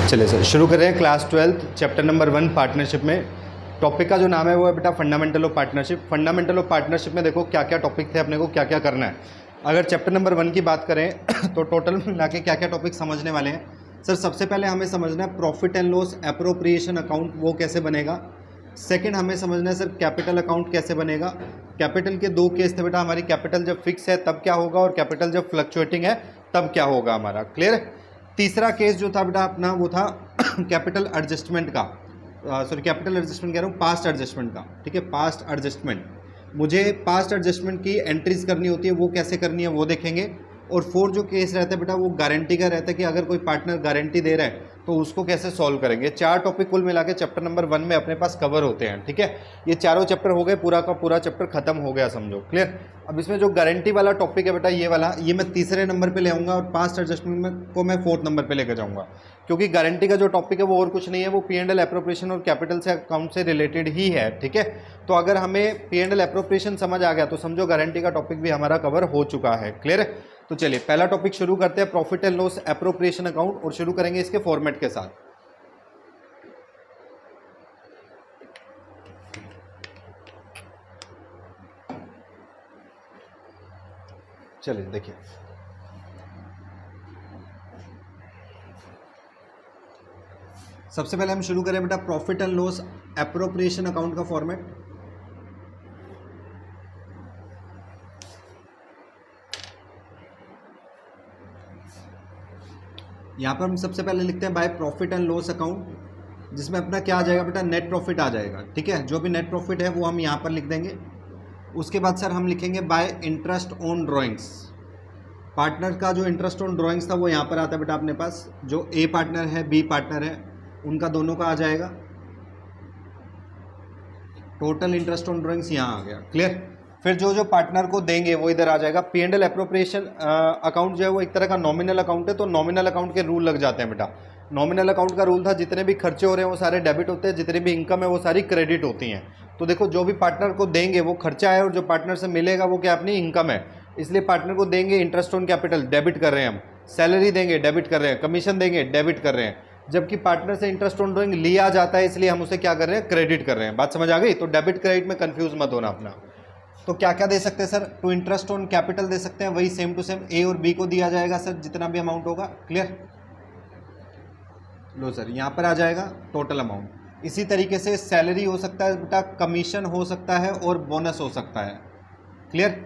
चलिए सर शुरू कर रहे हैं क्लास 12 चैप्टर नंबर 1 पार्टनरशिप में। टॉपिक का जो नाम है वो है बेटा fundamental of partnership. Fundamental of partnership में देखो क्या क्या टॉपिक थे, अपने को क्या क्या करना है। अगर चैप्टर नंबर 1 की बात करें तो टोटल मिला के क्या क्या टॉपिक समझने वाले हैं सर। सबसे पहले हमें समझना है profit and loss appropriation account वो कैसे बनेगा। सेकंड हमें समझना है सर कैपिटल अकाउंट कैसे बनेगा। कैपिटल के दो केस थे बेटा, हमारी कैपिटल जब फिक्स है तब क्या होगा और कैपिटल जब फ्लक्चुएटिंग है तब क्या होगा हमारा। क्लियर। तीसरा केस जो था बेटा अपना वो था कैपिटल एडजस्टमेंट का, सॉरी कैपिटल एडजस्टमेंट कह रहा हूँ, पास्ट एडजस्टमेंट का। ठीक है, पास्ट एडजस्टमेंट, मुझे पास्ट एडजस्टमेंट की एंट्रीज करनी होती है, वो कैसे करनी है वो देखेंगे। और फोर्थ जो केस रहता है बेटा वो गारंटी का रहता है कि अगर कोई पार्टनर गारंटी दे रहा है तो उसको कैसे सॉल्व करेंगे। चार टॉपिक कुल मिला के चैप्टर नंबर 1 में अपने पास कवर होते हैं। ठीक है, ये चारों चैप्टर हो गए, पूरा का पूरा चैप्टर खत्म हो गया समझो। क्लियर। अब इसमें जो गारंटी वाला टॉपिक है बेटा ये वाला, ये मैं तीसरे नंबर पे ले आऊँगा और पास्ट एडजस्टमेंट में को मैं 4th नंबर पे लेकर जाऊँगा, क्योंकि गारंटी का जो टॉपिक है वो और कुछ नहीं है, वो P&L एप्रोप्रिएशन और कैपिटल से अकाउंट से रिलेटेड ही है। ठीक है, तो अगर हमें P&L एप्रोप्रिएशन समझ आ गया तो समझो गारंटी का टॉपिक भी हमारा कवर हो चुका है। क्लियर है। तो चलिए पहला टॉपिक शुरू करते हैं, profit and loss appropriation account, और शुरू करेंगे इसके फॉर्मेट के साथ। चलिए देखिए, सबसे पहले हम शुरू करें बेटा profit and loss appropriation account का फॉर्मेट। यहां पर हम सबसे पहले लिखते हैं by profit and loss account, जिसमें अपना क्या आ जाएगा बेटा नेट प्रॉफिट आ जाएगा। ठीक है, जो भी नेट प्रॉफिट है वो हम यहां पर लिख देंगे। उसके बाद सर हम लिखेंगे bye interest on drawings. Partner का जो इंटरेस्ट ऑन ड्राइंग्स था वो यहाँ पर आता है बेटा अपने पास, जो ए पार्टनर है बी पार्टनर है उनका दोनों का आ जाएगा। टोटल इंटरेस्ट ऑन ड्राइंग्स यहाँ आ गया। क्लियर। फिर जो जो पार्टनर को देंगे वो इधर आ जाएगा। P&L एप्रोप्रिएशन अकाउंट जो है वो एक तरह का नॉमिनल अकाउंट है, तो नॉमिनल अकाउंट के रूल लग जाते हैं बेटा। नॉमिनल अकाउंट का रूल था जितने भी खर्चे हो रहे हैं वो सारे डेबिट होते हैं, जितनी भी इनकम है वो सारी क्रेडिट होती हैं। तो देखो जो भी पार्टनर को देंगे वो खर्चा है और जो पार्टनर से मिलेगा वो क्या अपनी इनकम है, इसलिए पार्टनर को देंगे इंटरेस्ट ऑन कैपिटल डेबिट कर रहे हैं हम, सैलरी देंगे डेबिट कर रहे हैं, कमीशन देंगे डेबिट कर रहे हैं। जबकि पार्टनर से इंटरेस्ट ऑन ड्राइंग लिया जाता है इसलिए हम उसे क्या कर रहे हैं, क्रेडिट कर रहे हैं। बात समझ आ गई। तो डेबिट क्रेडिट में कंफ्यूज मत होना अपना। तो क्या क्या दे सकते हैं sir, to interest on capital दे सकते हैं, वही सेम टू सेम ए और बी को दिया जाएगा सर जितना भी अमाउंट होगा। क्लियर। लो सर यहाँ पर आ जाएगा टोटल अमाउंट। इसी तरीके से सैलरी हो सकता है बेटा, कमीशन हो सकता है और बोनस हो सकता है। क्लियर।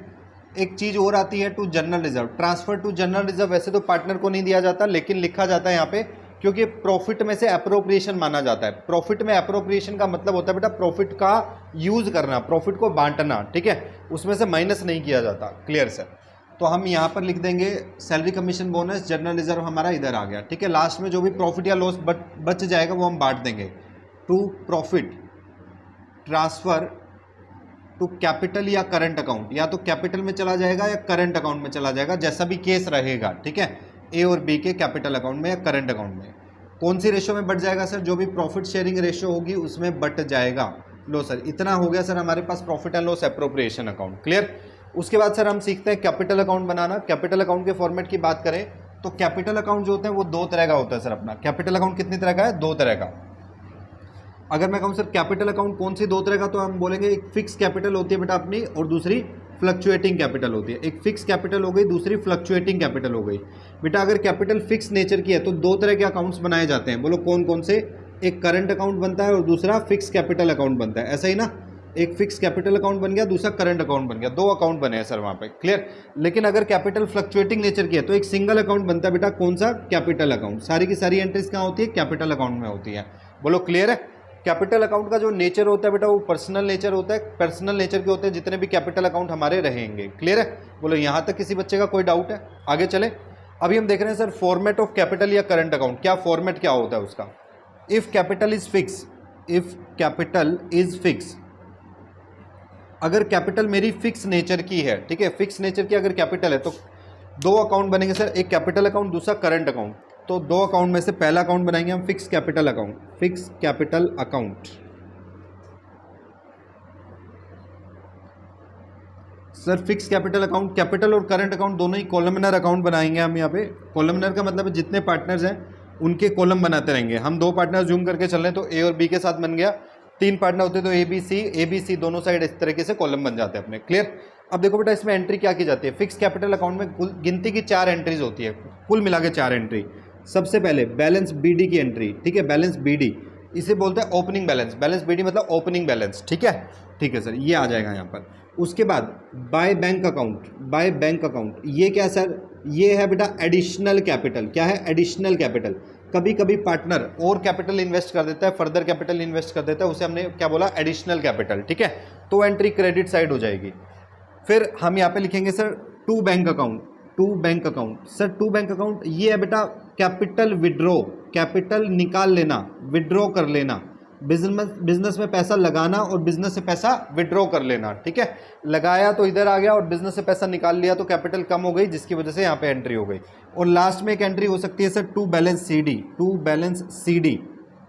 एक चीज और आती है to general reserve, transfer to general reserve. वैसे तो पार्टनर को नहीं दिया जाता लेकिन लिखा जाता है यहाँ पे, क्योंकि प्रॉफिट में से एप्रोप्रिएशन माना जाता है। प्रॉफिट में एप्रोप्रिएशन का मतलब होता है बेटा प्रॉफिट का यूज करना, प्रॉफिट को बांटना। ठीक है, उसमें से माइनस नहीं किया जाता। Clear sir. तो हम यहाँ पर लिख देंगे salary commission bonus general reserve हमारा इधर आ गया। ठीक है, लास्ट में जो भी प्रॉफिट या लॉस बच जाएगा वो हम बांट देंगे। To profit transfer to capital या करंट अकाउंट, या तो कैपिटल में चला जाएगा या करंट अकाउंट में चला जाएगा, जैसा भी केस रहेगा। ठीक है, ए और बी के कैपिटल अकाउंट में या करंट अकाउंट में। कौन सी रेशियो में बढ़ जाएगा सर, जो भी प्रॉफिट शेयरिंग रेशियो होगी उसमें बढ़ जाएगा। लो सर इतना हो गया सर हमारे पास profit and loss appropriation account. Clear. उसके बाद सर हम सीखते हैं कैपिटल अकाउंट बनाना। कैपिटल अकाउंट के फॉर्मेट की बात करें तो कैपिटल अकाउंट जो होते हैं वो दो तरह का होता है सर अपना। कैपिटल अकाउंट कितनी तरह का है, दो तरह का। अगर मैं कहूँ सर कैपिटल अकाउंट कौन सी दो तरह का, तो हम बोलेंगे एक फिक्स कैपिटल होती है बेटा अपनी और दूसरी फ्लक्चुएटिंग कैपिटल होती है। एक फिक्स कैपिटल हो गई, दूसरी फ्लक्चुएटिंग कैपिटल हो गई। बेटा अगर कैपिटल फिक्स नेचर की है तो दो तरह के अकाउंट्स बनाए जाते हैं, बोलो कौन कौन से। एक करंट अकाउंट बनता है और दूसरा फिक्स कैपिटल अकाउंट बनता है, ऐसा ही ना। एक फिक्स कैपिटल अकाउंट बन गया, दूसरा करंट अकाउंट बन गया, दो अकाउंट बने हैं सर वहाँ पे। क्लियर। लेकिन अगर कैपिटल फ्लक्चुएटिंग नेचर की है तो एक सिंगल अकाउंट बनता है बेटा, कौन सा, कैपिटल अकाउंट। सारी की सारी एंट्रीज कहाँ होती है, कैपिटल अकाउंट में होती है। बोलो क्लियर है। कैपिटल अकाउंट का जो नेचर होता है बेटा वो पर्सनल नेचर होता है, पर्सनल नेचर के होते हैं जितने भी कैपिटल अकाउंट हमारे रहेंगे। क्लियर है। बोलो यहाँ तक किसी बच्चे का कोई डाउट है, आगे चले। अभी हम देख रहे हैं सर फॉर्मेट ऑफ कैपिटल या करंट अकाउंट, क्या फॉर्मेट क्या होता है उसका। If capital is fix, if capital is fix, अगर कैपिटल मेरी फिक्स नेचर की है, ठीक है, फिक्स नेचर की अगर कैपिटल है तो दो अकाउंट बनेंगे सर, एक कैपिटल अकाउंट दूसरा करंट अकाउंट। तो दो अकाउंट में से पहला अकाउंट बनाएंगे हम fix capital account, fix capital account. Sir fix capital account, capital और करंट अकाउंट दोनों ही कॉलमनर अकाउंट बनाएंगे हम यहाँ पे। कॉलमनर का मतलब है जितने पार्टनर्स हैं उनके कॉलम बनाते रहेंगे। हम 2 पार्टनर जूम करके चल रहे हैं तो ए और बी के साथ बन गया, 3 पार्टनर होते तो ए बी सी दोनों साइड इस तरीके से कॉलम बन जाते हैं अपने। क्लियर। अब देखो बेटा इसमें एंट्री क्या की जाती है, फिक्स कैपिटल अकाउंट में कुल गिनती की 4 एंट्रीज होती है, कुल मिला के 4 एंट्री। सबसे पहले बैलेंस बीडी की एंट्री, ठीक है, बैलेंस बीडी इसे बोलते हैं ओपनिंग बैलेंस, बैलेंस बीडी मतलब ओपनिंग बैलेंस, ठीक है, ठीक है सर, ये आ जाएगा यहाँ पर। उसके बाद by bank account, by bank account ये क्या सर, ये है बेटा एडिशनल कैपिटल। क्या है, एडिशनल कैपिटल। कभी कभी पार्टनर और कैपिटल इन्वेस्ट कर देता है, फर्दर कैपिटल इन्वेस्ट कर देता है, उसे हमने क्या बोला, एडिशनल कैपिटल, ठीक है, तो एंट्री क्रेडिट साइड हो जाएगी। फिर हम यहाँ पे लिखेंगे sir to bank account, to bank account. Sir to bank account ये है बेटा कैपिटल विड्रॉ, कैपिटल निकाल लेना, विड्रॉ कर लेना, बिजनेस में पैसा लगाना और बिजनेस से पैसा विड्रॉ कर लेना, ठीक है, लगाया तो इधर आ गया और बिजनेस से पैसा निकाल लिया तो कैपिटल कम हो गई, जिसकी वजह से यहाँ पे एंट्री हो गई। और लास्ट में एक एंट्री हो सकती है sir to balance CD, to balance CD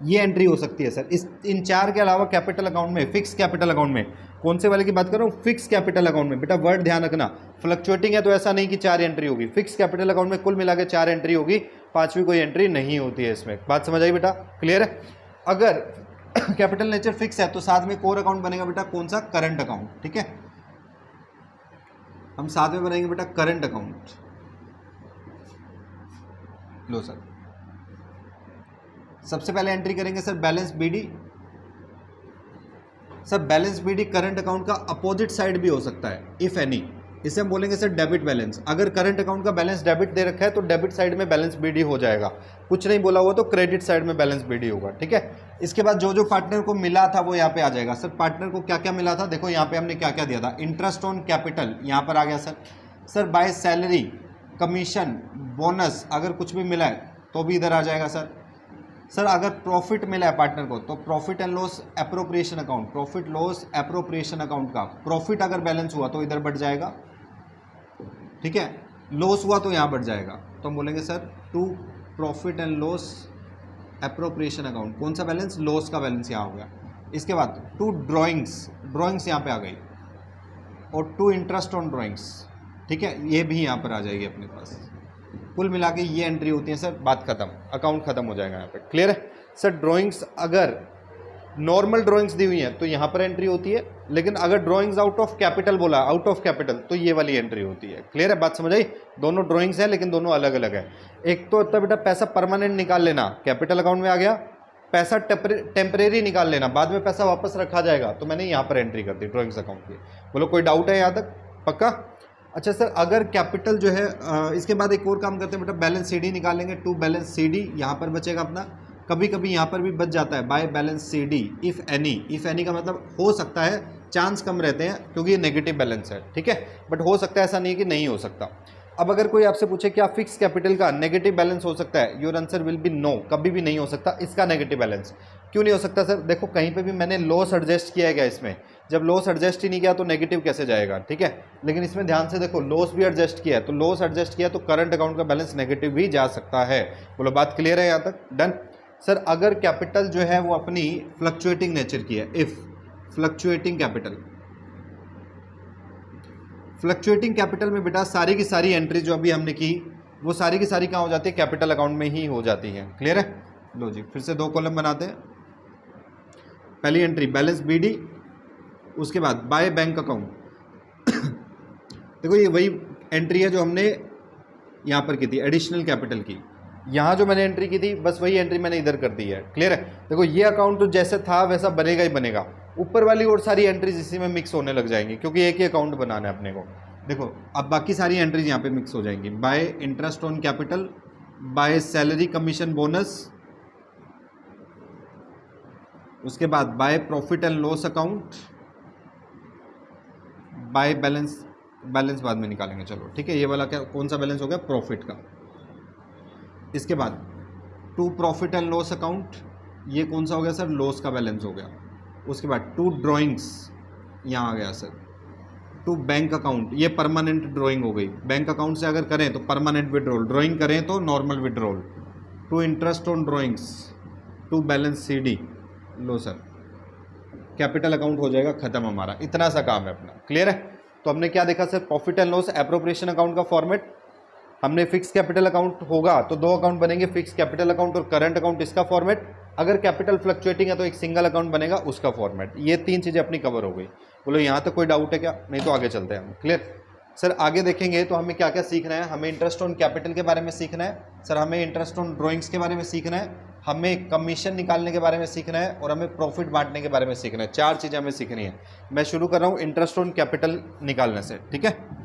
ये एंट्री हो सकती है सर। इन 4 के अलावा कैपिटल अकाउंट में, फिक्स कैपिटल अकाउंट में, कौन से वाले की बात कर रहा हूँ, फिक्स कैपिटल अकाउंट में, बेटा वर्ड ध्यान रखना, फ्लक्चुएटिंग है तो ऐसा नहीं कि 4 एंट्री होगी, फिक्स कैपिटल अकाउंट में कुल मिला के 4 एंट्री होगी, 5वीं कोई एंट्री नहीं होती है इसमें। बात समझ आई बेटा, क्लियर है। अगर कैपिटल नेचर फिक्स है तो साथ में कोर अकाउंट बनेगा बेटा, कौन सा, करंट अकाउंट, ठीक है, हम साथ में बनाएंगे बेटा करंट अकाउंट। लो सर, सबसे पहले एंट्री करेंगे sir balance BD. Sir balance BD current account का अपोजिट साइड भी हो सकता है, इफ एनी, इसे हम बोलेंगे सर डेबिट बैलेंस। अगर करंट अकाउंट का बैलेंस डेबिट दे रखा है तो डेबिट साइड में बैलेंस बीडी हो जाएगा, कुछ नहीं बोला हुआ तो क्रेडिट साइड में बैलेंस बीडी होगा, ठीक है। इसके बाद जो जो पार्टनर को मिला था वो यहाँ पे आ जाएगा। सर पार्टनर को क्या क्या मिला था, देखो यहाँ पे हमने क्या क्या दिया था, इंटरेस्ट ऑन कैपिटल यहाँ पर आ गया sir. Sir by salary, commission, bonus अगर कुछ भी मिला है तो भी इधर आ जाएगा सर। सर अगर प्रॉफिट मिला है पार्टनर को तो profit and loss appropriation account, profit loss appropriation account का प्रॉफिट अगर बैलेंस हुआ तो इधर बढ़ जाएगा, ठीक है, लॉस हुआ तो यहाँ बढ़ जाएगा, तो हम बोलेंगे sir to profit and loss appropriation account, कौन सा बैलेंस, लॉस का बैलेंस यहाँ हो गया। इसके बाद टू ड्राइंग्स, ड्राइंग्स यहाँ पे आ गई, और टू इंटरेस्ट ऑन ड्राइंग्स, ठीक है, ये भी यहाँ पर आ जाएगी अपने पास। कुल मिला के ये एंट्री होती है सर, बात खत्म, अकाउंट खत्म हो जाएगा यहाँ पे, क्लियर है। सर ड्राइंग्स अगर नॉर्मल ड्राइंग्स दी हुई है तो यहाँ पर एंट्री होती है, लेकिन अगर ड्राइंग्स आउट ऑफ कैपिटल बोला, आउट ऑफ कैपिटल, तो ये वाली एंट्री होती है, क्लियर है, बात समझ आई। दोनों ड्राइंग्स हैं लेकिन दोनों अलग अलग है। एक तो होता है बेटा पैसा परमानेंट निकाल लेना, कैपिटल अकाउंट में आ गया, पैसा टेम्परेरी निकाल लेना, बाद में पैसा वापस रखा जाएगा, तो मैंने यहाँ पर एंट्री कर दी ड्राइंग्स अकाउंट की। बोलो कोई डाउट है यहाँ तक, पक्का। अच्छा सर अगर कैपिटल जो है इसके बाद एक और काम करते हैं बेटा, बैलेंस सीडी निकालेंगे, टू बैलेंस सीडी यहाँ पर बचेगा अपना, कभी कभी यहाँ पर भी बच जाता है by balance CD if any, if any का मतलब हो सकता है, चांस कम रहते हैं क्योंकि ये नेगेटिव बैलेंस है, ठीक है, बट हो सकता है, ऐसा नहीं है कि नहीं हो सकता। अब अगर कोई आपसे पूछे क्या फिक्स कैपिटल का नेगेटिव बैलेंस हो सकता है, your answer will be no, कभी भी नहीं हो सकता इसका नेगेटिव बैलेंस। क्यों नहीं हो सकता सर, देखो कहीं पे भी मैंने लॉस एडजस्ट किया है क्या इसमें, जब लॉस एडजस्ट ही नहीं किया तो नेगेटिव कैसे जाएगा, ठीक है, लेकिन इसमें ध्यान से देखो लॉस भी एडजस्ट किया है, तो लॉस एडजस्ट किया तो करंट अकाउंट का बैलेंस नेगेटिव भी जा सकता है। बोलो बात क्लियर है यहाँ तक, डन। सर अगर कैपिटल जो है वो अपनी फ्लक्चुएटिंग नेचर की है, if fluctuating capital, fluctuating capital में बेटा सारी की सारी एंट्री जो अभी हमने की वो सारी की सारी कहाँ हो जाती है, कैपिटल अकाउंट में ही हो जाती है, क्लियर है। लो जी फिर से 2 कॉलम बनाते हैं, पहली एंट्री बैलेंस बीडी, उसके बाद बाय बैंक अकाउंट देखो ये वही एंट्री है जो हमने यहाँ पर की थी एडिशनल कैपिटल की, यहाँ जो मैंने एंट्री की थी बस वही एंट्री मैंने इधर कर दी है, क्लियर है। देखो ये अकाउंट तो जैसे था वैसा बनेगा ही बनेगा, ऊपर वाली और सारी एंट्रीज इसी में मिक्स होने लग जाएंगी क्योंकि एक ही अकाउंट बनाना है अपने को। देखो अब बाकी सारी एंट्रीज यहाँ पे मिक्स हो जाएंगी, bye interest on capital, by salary commission bonus, उसके बाद by profit and loss account, by balance, balance बाद में निकालेंगे चलो, ठीक है, ये वाला क्या कौन सा बैलेंस हो गया, प्रॉफिट का। इसके बाद to profit and loss account, ये कौन सा हो गया सर, लॉस का बैलेंस हो गया। उसके बाद टू ड्राइंग्स यहाँ आ गया सर, टू बैंक अकाउंट, ये परमानेंट ड्राइंग हो गई, बैंक अकाउंट से अगर करें तो परमानेंट विड्रॉल, ड्राइंग करें तो normal withdrawal, to interest on drawings, to balance CD. लो सर कैपिटल अकाउंट हो जाएगा खत्म हमारा, इतना सा काम है अपना, क्लियर है। तो हमने क्या देखा sir, profit and loss appropriation account का फॉर्मेट, हमने फिक्स कैपिटल अकाउंट होगा तो दो अकाउंट बनेंगे, फिक्स कैपिटल अकाउंट और करंट अकाउंट, इसका फॉर्मेट। अगर कैपिटल फ्लक्चुएटिंग है तो एक सिंगल अकाउंट बनेगा, उसका फॉर्मेट। ये तीन चीज़ें अपनी कवर हो गई। बोलो यहाँ तक कोई डाउट है क्या? नहीं तो आगे चलते हैं हम। Clear sir? आगे देखेंगे तो हमें क्या क्या सीखना है। हमें इंटरेस्ट ऑन कैपिटल के बारे में सीखना है सर, हमें इंटरेस्ट ऑन ड्रॉइंग्स के बारे में सीखना है, हमें कमीशन निकालने के बारे में सीखना है, और हमें प्रॉफिट बांटने के बारे में सीखना है। चार चीज़ें हमें सीखनी है। मैं शुरू कर रहा हूँ इंटरेस्ट ऑन कैपिटल निकालने से, ठीक है।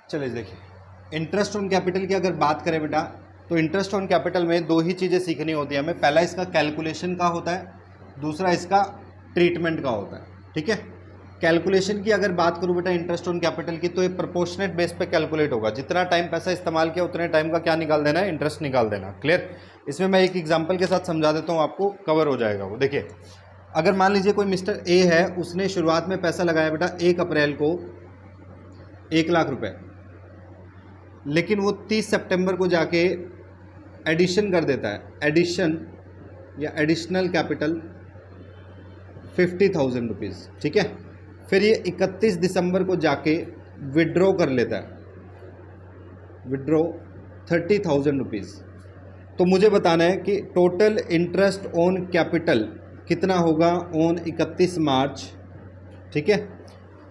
चलिए देखिए, इंटरेस्ट ऑन कैपिटल की अगर बात करें बेटा, तो इंटरेस्ट ऑन कैपिटल में दो ही चीज़ें सीखनी होती है हमें। पहला इसका कैलकुलेशन का होता है, दूसरा इसका ट्रीटमेंट का होता है, ठीक है। कैलकुलेशन की अगर बात करूँ बेटा इंटरेस्ट ऑन कैपिटल की, तो ये प्रोपोर्शनेट बेस पे कैलकुलेट होगा। जितना टाइम पैसा इस्तेमाल किया उतने टाइम का क्या निकाल देना है? इंटरेस्ट निकाल देना। क्लियर? इसमें मैं एक एग्जांपल के साथ समझा देता हूँ, आपको कवर हो जाएगा वो। देखिए, अगर मान लीजिए कोई मिस्टर ए है, उसने शुरुआत में पैसा लगाया बेटा 1 अप्रैल को 1 लाख रुपए, लेकिन वो 30 सितंबर को जाके एडिशन कर देता है, एडिशन या एडिशनल कैपिटल 50,000 रुपीज़, ठीक है। फिर ये 31 दिसंबर को जाके विड्रॉ कर लेता है, विड्रॉ 30,000 रुपीज़। तो मुझे बताना है कि टोटल इंटरेस्ट ऑन कैपिटल कितना होगा ऑन 31 मार्च, ठीक है,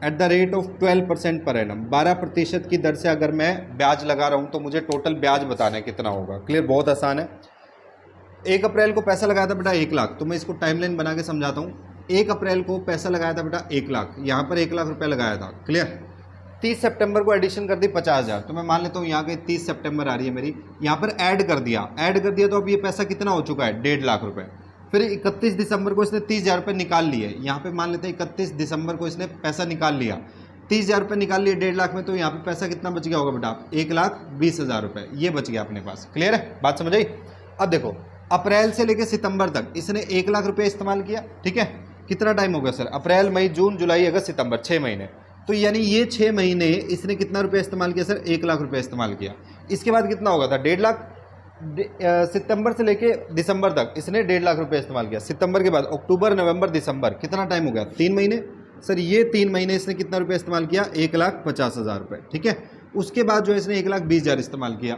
at the rate of 12% per annum. 12% की दर से अगर मैं ब्याज लगा रहा हूँ तो मुझे टोटल ब्याज बताना है कितना होगा। क्लियर? बहुत आसान है। 1 अप्रैल को पैसा लगाया था बेटा 1 लाख, तो मैं इसको टाइमलाइन बना के समझाता हूँ। 1 अप्रैल को पैसा लगाया था बेटा 1 लाख, यहाँ पर 1 लाख रुपये लगाया था। क्लियर? 30 सितंबर को एडिशन कर दी 50,000, तो मैं मान लेता हूँ यहाँ के 30 सितंबर आ रही है मेरी, यहाँ पर ऐड कर दिया, तो अब ये पैसा कितना हो चुका है? 1.5 लाख रुपये। फिर 31 दिसंबर को इसने 30,000 रुपये निकाल लिए, यहाँ पे मान लेते हैं 31 दिसंबर को इसने पैसा निकाल लिया, 30,000 रुपये निकाल लिए 1.5 लाख में, तो यहाँ पे पैसा कितना बच गया होगा बेटा? 1,20,000 रुपये ये बच गया अपने पास। क्लियर है? बात समझ आई? अब देखो, अप्रैल से लेकर सितंबर तक इसने 1 लाख रुपये इस्तेमाल किया, ठीक है। कितना टाइम हो गया सर? अप्रैल, मई, जून, जुलाई, अगस्त, सितंबर, 6 महीने। तो यानी ये 6 महीने इसने कितना रुपये इस्तेमाल किया सर? 1 लाख रुपये इस्तेमाल किया। इसके बाद कितना होगा था? 1.5 लाख। सितंबर से लेके दिसंबर तक इसने 1.5 लाख रुपये इस्तेमाल किया। सितंबर के बाद अक्टूबर, नवंबर, दिसंबर, कितना टाइम हो गया? 3 महीने। सर ये 3 महीने इसने कितना रुपये इस्तेमाल किया? 1,50,000 रुपये, ठीक है। उसके बाद जो है इसने 1,20,000 इस्तेमाल किया।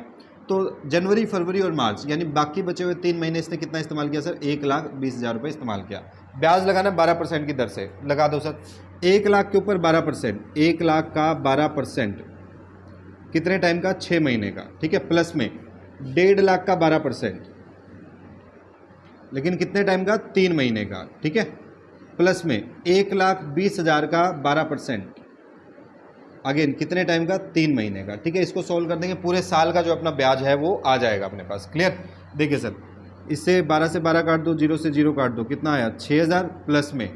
तो जनवरी, फरवरी और मार्च, यानी बाकी बचे हुए 3 महीने इसने कितना इस्तेमाल किया सर? 1,20,000 रुपये इस्तेमाल किया। ब्याज लगाना 12% की दर से लगा दो सर। 1 लाख के ऊपर 12%, 1 लाख का 12% कितने टाइम का? 6 महीने का, ठीक है। प्लस में 1.5 लाख का 12%, लेकिन कितने टाइम का? 3 महीने का, ठीक है। प्लस में 1,20,000 का 12%, अगेन कितने टाइम का? 3 महीने का, ठीक है। इसको सॉल्व कर देंगे, पूरे साल का जो अपना ब्याज है वो आ जाएगा अपने पास। क्लियर? देखिए सर, इससे 12 से 12 काट दो, 0 से 0 काट दो, कितना आया? 6,000। प्लस में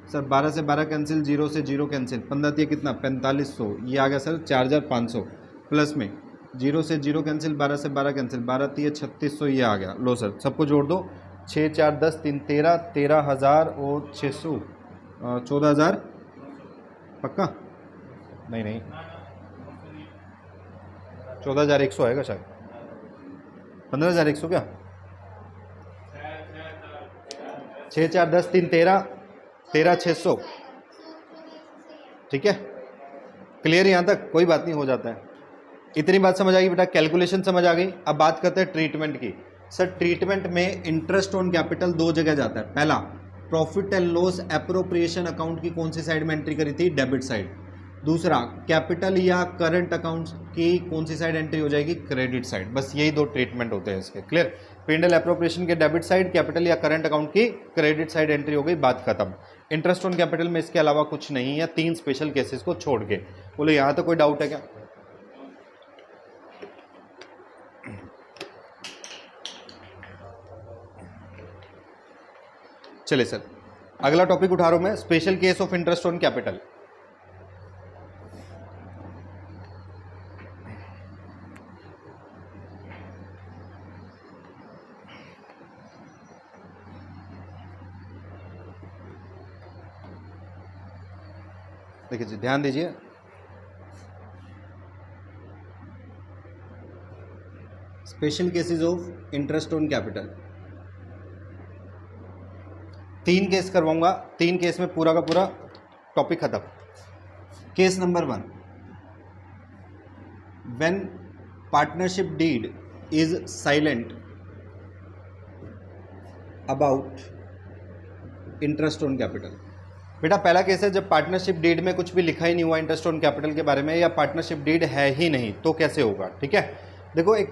सर 12 से 12 कैंसिल, 0 से 0 कैंसिल, 15 दिया कितना? 4500, ये आ गया सर 4,500। प्लस में 0 से 0 कैंसिल, 12 से 12 कैंसिल, 12 दिए 3600, ये आ गया। लो सर सबको जोड़ दो, 6 4 10 3 13, 13,000 और 600, 14,000 पक्का? नहीं 14,100 आएगा शायद, 15,100 क्या? 6 4 10 3 13, 13,600, ठीक है। क्लियर? यहाँ तक कोई बात नहीं, हो जाता है। इतनी बात समझ आ गई बेटा? कैलकुलेशन समझ आ गई। अब बात करते हैं ट्रीटमेंट की। सर ट्रीटमेंट में इंटरेस्ट ऑन कैपिटल दो जगह जाता है। पहला, profit and loss appropriation account की कौन सी साइड में एंट्री करी थी? Debit side. दूसरा, कैपिटल या करंट अकाउंट्स की कौन सी साइड एंट्री हो जाएगी? Credit side. बस यही दो ट्रीटमेंट होते हैं इसके। क्लियर? पिंडल एप्रोप्रिएशन के डेबिट साइड, कैपिटल या करंट अकाउंट की क्रेडिट साइड एंट्री हो गई, बात खत्म। इंटरेस्ट ऑन कैपिटल में इसके अलावा कुछ नहीं है, 3 स्पेशल केसेस को छोड़ के। बोलो यहाँ तो कोई डाउट है क्या? चलिए सर, अगला टॉपिक उठा रहा हूं मैं, special case of interest on capital. देखिए जी, ध्यान दीजिए, special cases of interest on capital. 3 case करवाऊंगा, 3 केस में पूरा का पूरा टॉपिक खत्म। Case number 1, when partnership deed is silent about interest on capital. बेटा पहला केस है जब पार्टनरशिप डीड में कुछ भी लिखा ही नहीं हुआ इंटरेस्ट ऑन कैपिटल के बारे में, या पार्टनरशिप डीड है ही नहीं, तो कैसे होगा? ठीक है, देखो एक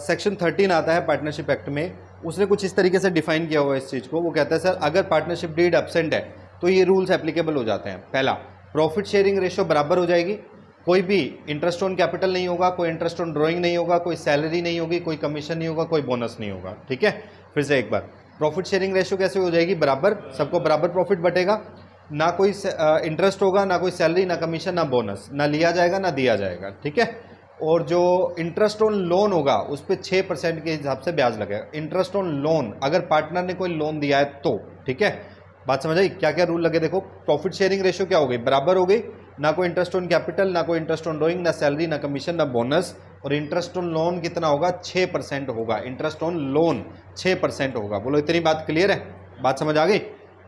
सेक्शन 13 आता है पार्टनरशिप एक्ट में, उसने कुछ इस तरीके से डिफाइन किया हुआ है इस चीज़ को। वो कहता है सर अगर पार्टनरशिप डीड एब्सेंट है तो ये रूल्स एप्लीकेबल हो जाते हैं। पहला, प्रॉफिट शेयरिंग रेशियो बराबर हो जाएगी, कोई भी इंटरेस्ट ऑन कैपिटल नहीं होगा, कोई इंटरेस्ट ऑन ड्रॉइंग नहीं होगा, कोई सैलरी नहीं होगी, कोई कमीशन नहीं होगा, कोई बोनस नहीं होगा। ठीक है, फिर से एक बार, प्रॉफिट शेयरिंग रेशियो कैसे हो जाएगी? बराबर, सबको बराबर प्रॉफिट बटेगा, ना कोई इंटरेस्ट होगा, ना कोई सैलरी, ना कमीशन, ना बोनस, ना लिया जाएगा ना दिया जाएगा। ठीक है, और जो इंटरेस्ट ऑन लोन होगा उस पर 6% के हिसाब से ब्याज लगेगा। इंटरेस्ट ऑन लोन, अगर पार्टनर ने कोई लोन दिया है तो, ठीक है, बात समझ आई? क्या क्या रूल लगे देखो, प्रॉफिट शेयरिंग रेशियो क्या हो गई? बराबर हो गई, ना कोई इंटरेस्ट ऑन कैपिटल, ना कोई इंटरेस्ट ऑन ड्रॉइंग, ना सैलरी, ना कमीशन, ना बोनस, और इंटरेस्ट ऑन लोन कितना होगा? 6% होगा। इंटरेस्ट ऑन लोन 6% होगा। बोलो इतनी बात क्लियर है? बात समझ आ गई?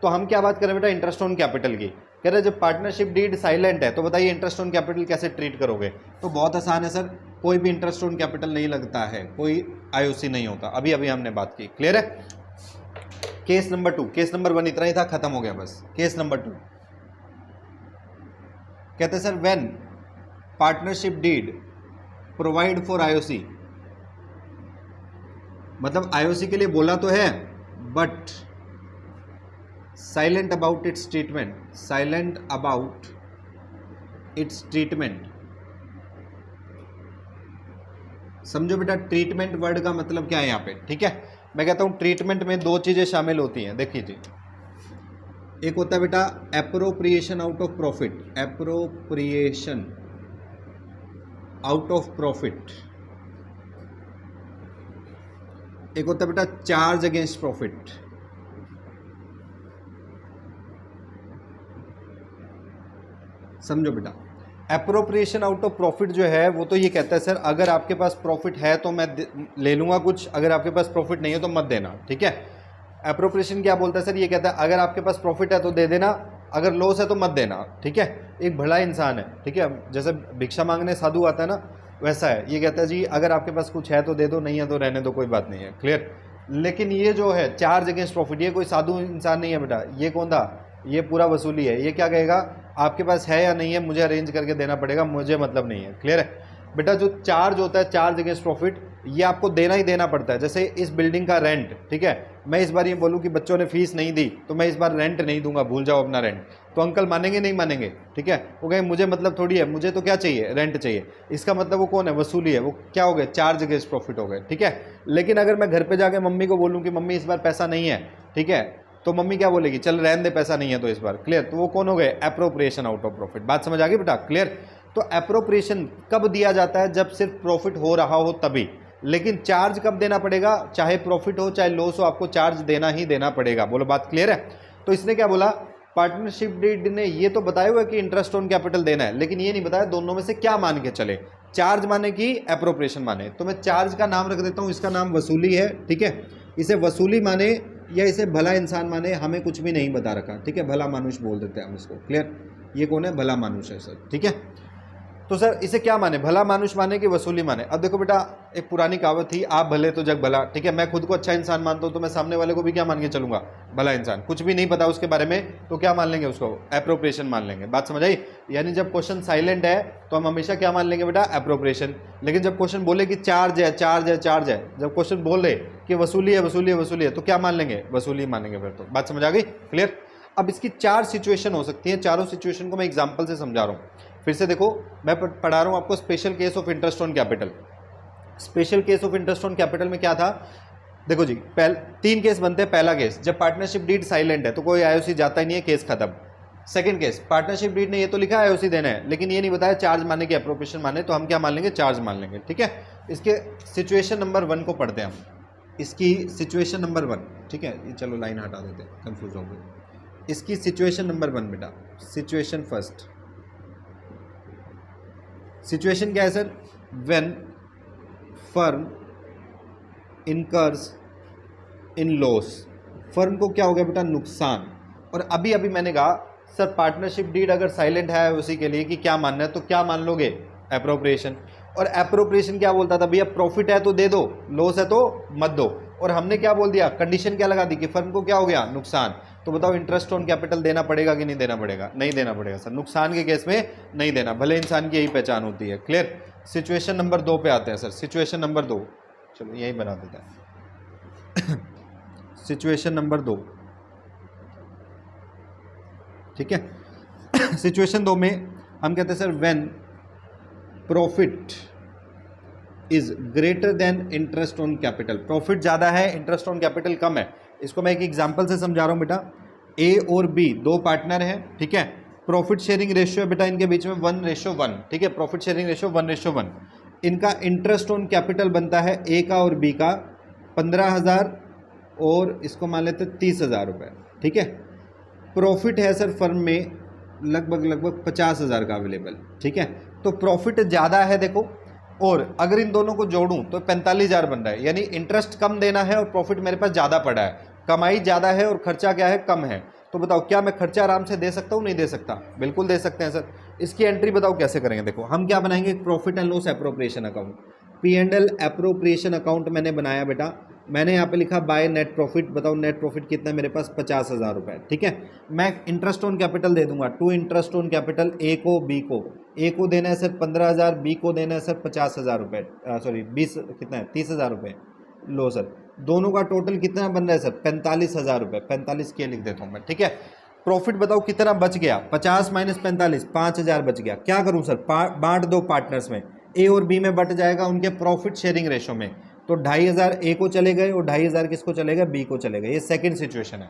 तो हम क्या बात करें बेटा? इंटरेस्ट ऑन कैपिटल की। कह रहे जब पार्टनरशिप डीड साइलेंट है तो बताइए इंटरेस्ट ऑन कैपिटल कैसे ट्रीट करोगे? तो बहुत आसान है सर, कोई भी इंटरेस्ट ऑन कैपिटल नहीं लगता है, कोई आईओसी नहीं होता। अभी अभी हमने बात की, क्लियर है? केस नंबर 2, केस नंबर 1 इतना ही था, खत्म हो गया बस। केस नंबर 2 कहते हैं sir when partnership deed provide for IOC, मतलब आईओसी के लिए बोला तो है but silent about its treatment, silent about its treatment. समझो बेटा, ट्रीटमेंट वर्ड का मतलब क्या है यहाँ पे? ठीक है, मैं कहता हूं ट्रीटमेंट में 2 चीजें शामिल होती हैं। देखिए जी, एक होता है बेटा appropriation out of profit, appropriation out of profit. एक होता है बेटा चार्ज अगेंस्ट प्रॉफिट। समझो बेटा, एप्रोप्रिएशन आउट ऑफ प्रॉफिट जो है वो तो ये कहता है सर अगर आपके पास प्रॉफिट है तो मैं ले लूंगा कुछ, अगर आपके पास प्रॉफिट नहीं है तो मत देना। ठीक है, एप्रोप्रिएशन क्या बोलता है सर? ये कहता है अगर आपके पास प्रॉफिट है तो दे देना, अगर लॉस है तो मत देना। ठीक है, एक भला इंसान है, ठीक है, जैसे भिक्षा मांगने साधु आता है ना, वैसा है। ये कहता है जी अगर आपके पास कुछ है तो दे दो, नहीं है तो रहने दो, कोई बात नहीं है। क्लियर? लेकिन ये जो है चार्ज अगेंस्ट प्रॉफिट, ये कोई साधु इंसान नहीं है बेटा, ये कौन था? ये पूरा वसूली है। ये क्या कहेगा? आपके पास है या नहीं है, मुझे अरेंज करके देना पड़ेगा, मुझे मतलब नहीं है। क्लियर है बेटा? जो चार्ज होता है, चार्ज अगेंस्ट प्रॉफिट, ये आपको देना ही देना पड़ता है। जैसे इस बिल्डिंग का रेंट, ठीक है, मैं इस बार ये बोलूँ कि बच्चों ने फीस नहीं दी तो मैं इस बार रेंट नहीं दूंगा, भूल जाओ अपना रेंट, तो अंकल मानेंगे नहीं मानेंगे? ठीक है, वो कहेंगे मुझे मतलब थोड़ी है, मुझे तो क्या चाहिए? रेंट चाहिए। इसका मतलब वो कौन है? वसूली है। वो क्या हो गए? चार्ज अगेंस्ट प्रॉफिट हो गए। ठीक है, लेकिन अगर मैं घर पे जाके मम्मी को बोलूँ कि मम्मी इस बार पैसा नहीं है, ठीक है, तो मम्मी क्या बोलेगी? चल रहने दे, पैसा नहीं है तो इस बार। क्लियर? तो वो कौन हो गए? Appropriation out of profit. बात समझ आ गई बेटा? क्लियर? तो एप्रोप्रिएशन कब दिया जाता है? जब सिर्फ प्रॉफिट हो रहा हो तभी। लेकिन चार्ज कब देना पड़ेगा? चाहे प्रॉफिट हो चाहे लॉस हो, आपको चार्ज देना ही देना पड़ेगा। बोलो बात क्लियर है? तो इसने क्या बोला? पार्टनरशिप डीड ने ये तो बताया हुआ कि इंटरेस्ट ऑन कैपिटल देना है, लेकिन ये नहीं बताया दोनों में से क्या मान के चले, चार्ज माने कि एप्रोप्रिएशन माने। तो मैं चार्ज का नाम रख देता हूं, इसका नाम वसूली है। ठीक है, इसे वसूली माने या इसे भला इंसान माने, हमें कुछ भी नहीं बता रखा। ठीक है, भला मानुष बोल देते हैं हम इसको। क्लियर? ये कौन है? भला मानुष है सर। ठीक है, तो सर इसे क्या माने? भला मानुष माने कि वसूली माने? अब देखो बेटा, एक पुरानी कहावत थी, आप भले तो जग भला। ठीक है, मैं खुद को अच्छा इंसान मानता हूं तो मैं सामने वाले को भी क्या मान के चलूंगा? भला इंसान। कुछ भी नहीं पता उसके बारे में तो क्या मान लेंगे? उसको एप्रोप्रिएशन मान लेंगे। बात समझ आई? यानी जब क्वेश्चन साइलेंट है तो हम हमेशा क्या मान लेंगे बेटा? एप्रोप्रिएशन। लेकिन जब क्वेश्चन बोले कि चार्ज है, चार्ज है, चार्ज है, जब क्वेश्चन बोले कि वसूली है, वसूली है, वसूली है, तो क्या मान लेंगे? वसूली मानेंगे फिर तो। बात समझ आ गई? क्लियर? अब इसकी 4 सिचुएशन हो सकती हैं, चारों सिचुएशन को मैं एग्जांपल से समझा रहा हूँ। फिर से देखो, मैं पढ़ा रहा हूँ आपको special case of interest on capital. Special case of interest on capital में क्या था? देखो जी, 3 केस बनते हैं। पहला केस, जब पार्टनरशिप डीड साइलेंट है तो कोई आईओसी जाता ही नहीं है, केस खत्म। सेकंड केस, पार्टनरशिप डीड ने ये तो लिखा है आईओसी देना है, लेकिन ये नहीं बताया चार्ज माने कि एप्रोप्रिएशन माने, तो हम क्या मान लेंगे? चार्ज मान लेंगे। ठीक है, इसके सिचुएशन नंबर 1 को पढ़ते हैं हम। इसकी सिचुएशन नंबर 1, ठीक है, ये चलो लाइन हटा देते हैं, कंफ्यूज हो गए। इसकी सिचुएशन नंबर 1 बेटा, सिचुएशन फर्स्ट, सिचुएशन क्या है sir, when firm incurs in loss, firm को क्या हो गया बेटा, नुकसान। और अभी अभी मैंने कहा सर पार्टनरशिप डीड अगर साइलेंट है उसी के लिए कि क्या मानना है, तो क्या मान लोगे, एप्रोप्रिएशन। और एप्रोप्रिएशन क्या बोलता था, भैया प्रॉफिट है तो दे दो, लॉस है तो मत दो। और हमने क्या बोल दिया, कंडीशन क्या लगा दी कि फर्म को क्या हो गया, नुकसान। तो बताओ इंटरेस्ट ऑन कैपिटल देना पड़ेगा कि नहीं देना पड़ेगा, नहीं देना पड़ेगा सर, नुकसान के केस में नहीं देना, भले इंसान की यही पहचान होती है। क्लियर। सिचुएशन नंबर 2 पे आते हैं सर, सिचुएशन नंबर 2, चलो यही बना देते हैं। सिचुएशन नंबर 2, ठीक है। सिचुएशन 2 में हम कहते हैं sir when profit is greater than interest on capital, profit ज़्यादा है, इंटरेस्ट ऑन कैपिटल कम है। इसको मैं एक एग्जांपल से समझा रहा हूँ बेटा। ए और बी दो पार्टनर हैं, ठीक है, प्रॉफिट शेयरिंग रेशियो बेटा इनके बीच में 1:1, ठीक है, प्रॉफिट शेयरिंग रेशियो 1:1। इनका इंटरेस्ट ऑन कैपिटल बनता है ए का और बी का 15,000 और इसको मान लेते 30,000 रुपये, ठीक है। प्रॉफिट है सर फर्म में लगभग 50,000 का अवेलेबल, ठीक है। तो प्रॉफिट ज़्यादा है देखो, और अगर इन दोनों को जोड़ूं तो 45,000 बन रहा है, यानी इंटरेस्ट कम देना है और प्रॉफिट मेरे पास ज़्यादा पड़ा है, कमाई ज़्यादा है और खर्चा क्या है, कम है। तो बताओ क्या मैं खर्चा आराम से दे सकता हूँ, नहीं दे सकता, बिल्कुल दे सकते हैं सर। इसकी एंट्री बताओ कैसे करेंगे, देखो हम क्या बनाएंगे, profit and loss appropriation account, P&L appropriation account मैंने बनाया बेटा। मैंने यहाँ पे लिखा बाय नेट प्रॉफिट, बताओ नेट प्रॉफिट कितना है मेरे पास, 50,000 रुपये, ठीक है। मैं इंटरेस्ट ऑन कैपिटल दे दूंगा, to interest on capital, A को बी को, ए को देना है सर 15,000, बी को देना है सर 50,000 रुपये, सॉरी 20 कितना है 30,000 रुपये। लो सर दोनों का टोटल कितना बन रहा है सर, 45,000 रुपये, 45 के लिख देता हूँ मैं, ठीक है। प्रॉफिट बताओ कितना बच गया, 50 माइनस 45, 5,000 बच गया। क्या करूँ सर, बांट दो पार्टनर्स में, ए और बी में बट जाएगा उनके प्रॉफिट शेयरिंग रेशो में। तो 2,500 ए को चले गए और 2,500 किसको चले गए, बी को चले गए। ये सेकंड सिचुएशन है।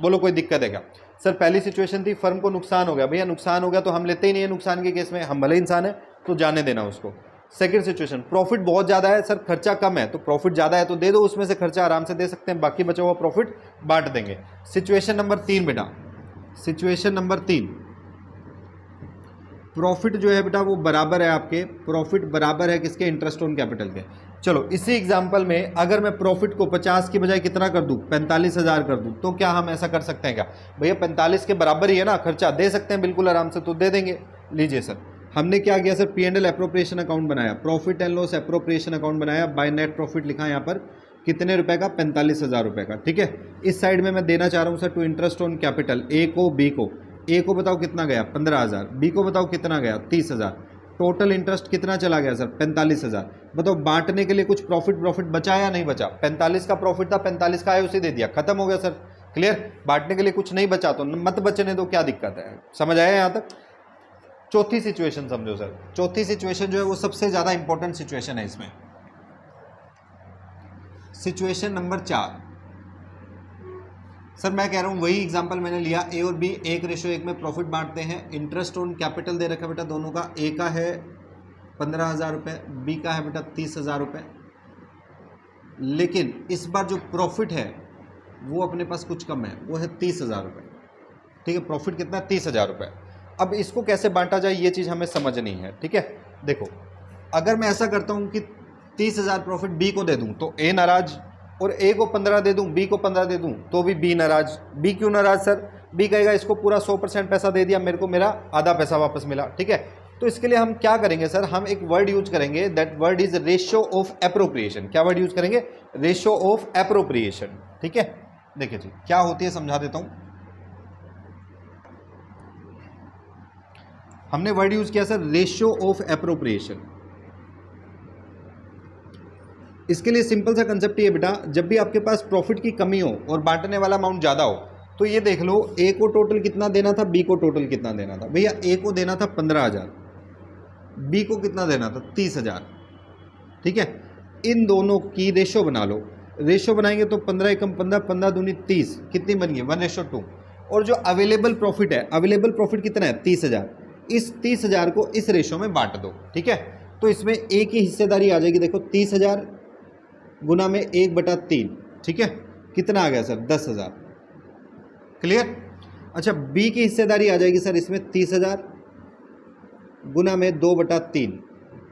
बोलो कोई दिक्कत है क्या सर। पहली सिचुएशन थी फर्म को नुकसान हो गया, भैया नुकसान हो गया तो हम लेते ही नहीं है, नुकसान के केस में हम भले इंसान है तो जाने देना उसको। सेकंड सिचुएशन प्रॉफिट बहुत ज़्यादा है सर, खर्चा कम है, तो प्रॉफिट ज़्यादा है तो दे दो, उसमें से खर्चा आराम से दे सकते हैं, बाकी बचा हुआ प्रॉफिट बांट देंगे। सिचुएशन नंबर 3 बेटा, सिचुएशन नंबर 3, प्रॉफिट जो है बेटा वो बराबर है आपके, प्रॉफिट बराबर है किसके, इंटरेस्ट ऑन कैपिटल के। चलो इसी एग्जांपल में अगर मैं प्रॉफिट को 50 की बजाय कितना कर दूं, 45,000 कर दूं, तो क्या हम ऐसा कर सकते हैं क्या, भैया 45 के बराबर ही है ना, खर्चा दे सकते हैं बिल्कुल आराम से, तो दे देंगे। लीजिए सर हमने क्या किया सर, P&L एप्रोप्रिएशन अकाउंट बनाया, profit and loss appropriation account बनाया, बाय नेट प्रॉफिट लिखा यहाँ पर कितने रुपए का, 45,000 रुपये का, ठीक है। इस साइड में मैं देना चाह रहा हूँ sir to interest on capital, A को बी को, ए को बताओ कितना गया 15,000, बी को बताओ कितना गया 30,000, टोटल इंटरेस्ट कितना चला गया सर 45,000। बताओ बांटने के लिए कुछ प्रॉफिट बचा या नहीं बचा, 45 का प्रॉफिट था, 45 का है उसे दे दिया, खत्म हो गया सर। क्लियर, बांटने के लिए कुछ नहीं बचा तो मत बचने दो, क्या दिक्कत है, समझ आया यहाँ तक। चौथी सिचुएशन समझो सर, चौथी सिचुएशन जो है वो सबसे ज्यादा इंपॉर्टेंट सिचुएशन है इसमें। सिचुएशन नंबर 4 सर मैं कह रहा हूँ वही एग्जांपल मैंने लिया, ए और बी 1:1 में प्रॉफिट बांटते हैं, इंटरेस्ट ऑन कैपिटल दे रखा बेटा दोनों का, ए का है 15,000 रुपये, बी का है बेटा 30,000 रुपये। लेकिन इस बार जो प्रॉफिट है वो अपने पास कुछ कम है, वो है 30,000 रुपये, ठीक है। प्रॉफिट कितना है 30,000 रुपये। अब इसको कैसे बांटा जाए ये चीज़ हमें समझनी है, ठीक है। देखो अगर मैं ऐसा करता हूँ कि 30,000 प्रॉफिट बी को दे दूँ तो ए नाराज, और ए को 15 दे दूं, बी को 15 दे दूं तो भी बी नाराज। बी क्यों नाराज सर, बी कहेगा इसको पूरा 100% पैसा दे दिया, मेरे को मेरा आधा पैसा वापस मिला, ठीक है। तो इसके लिए हम क्या करेंगे सर, हम एक वर्ड यूज करेंगे, that word is ratio of appropriation. क्या वर्ड यूज करेंगे, रेशियो ऑफ एप्रोप्रिएशन, ठीक है। देखिए जी क्या होती है समझा देता हूं। हमने वर्ड यूज किया सर रेशियो ऑफ एप्रोप्रिएशन। इसके लिए सिंपल सा कंसेप्ट ये बेटा, जब भी आपके पास प्रॉफिट की कमी हो और बांटने वाला अमाउंट ज़्यादा हो, तो ये देख लो ए को टोटल कितना देना था, बी को टोटल कितना देना था। भैया ए को देना था 15,000, बी को कितना देना था 30,000, ठीक है। इन दोनों की रेशो बना लो, रेशो बनाएंगे तो 15 एकम 15, 15 दूनी 30, कितनी बन गई 1:2। और जो अवेलेबल प्रॉफिट है, अवेलेबल प्रॉफिट कितना है 30,000, इस 30,000 को इस रेशो में बांट दो, ठीक है। तो इसमें ए की हिस्सेदारी आ जाएगी, देखो 30,000 गुना में 1/3, ठीक है, कितना आ गया सर 10,000। क्लियर। अच्छा बी की हिस्सेदारी आ जाएगी सर इसमें 30,000 गुना में 2/3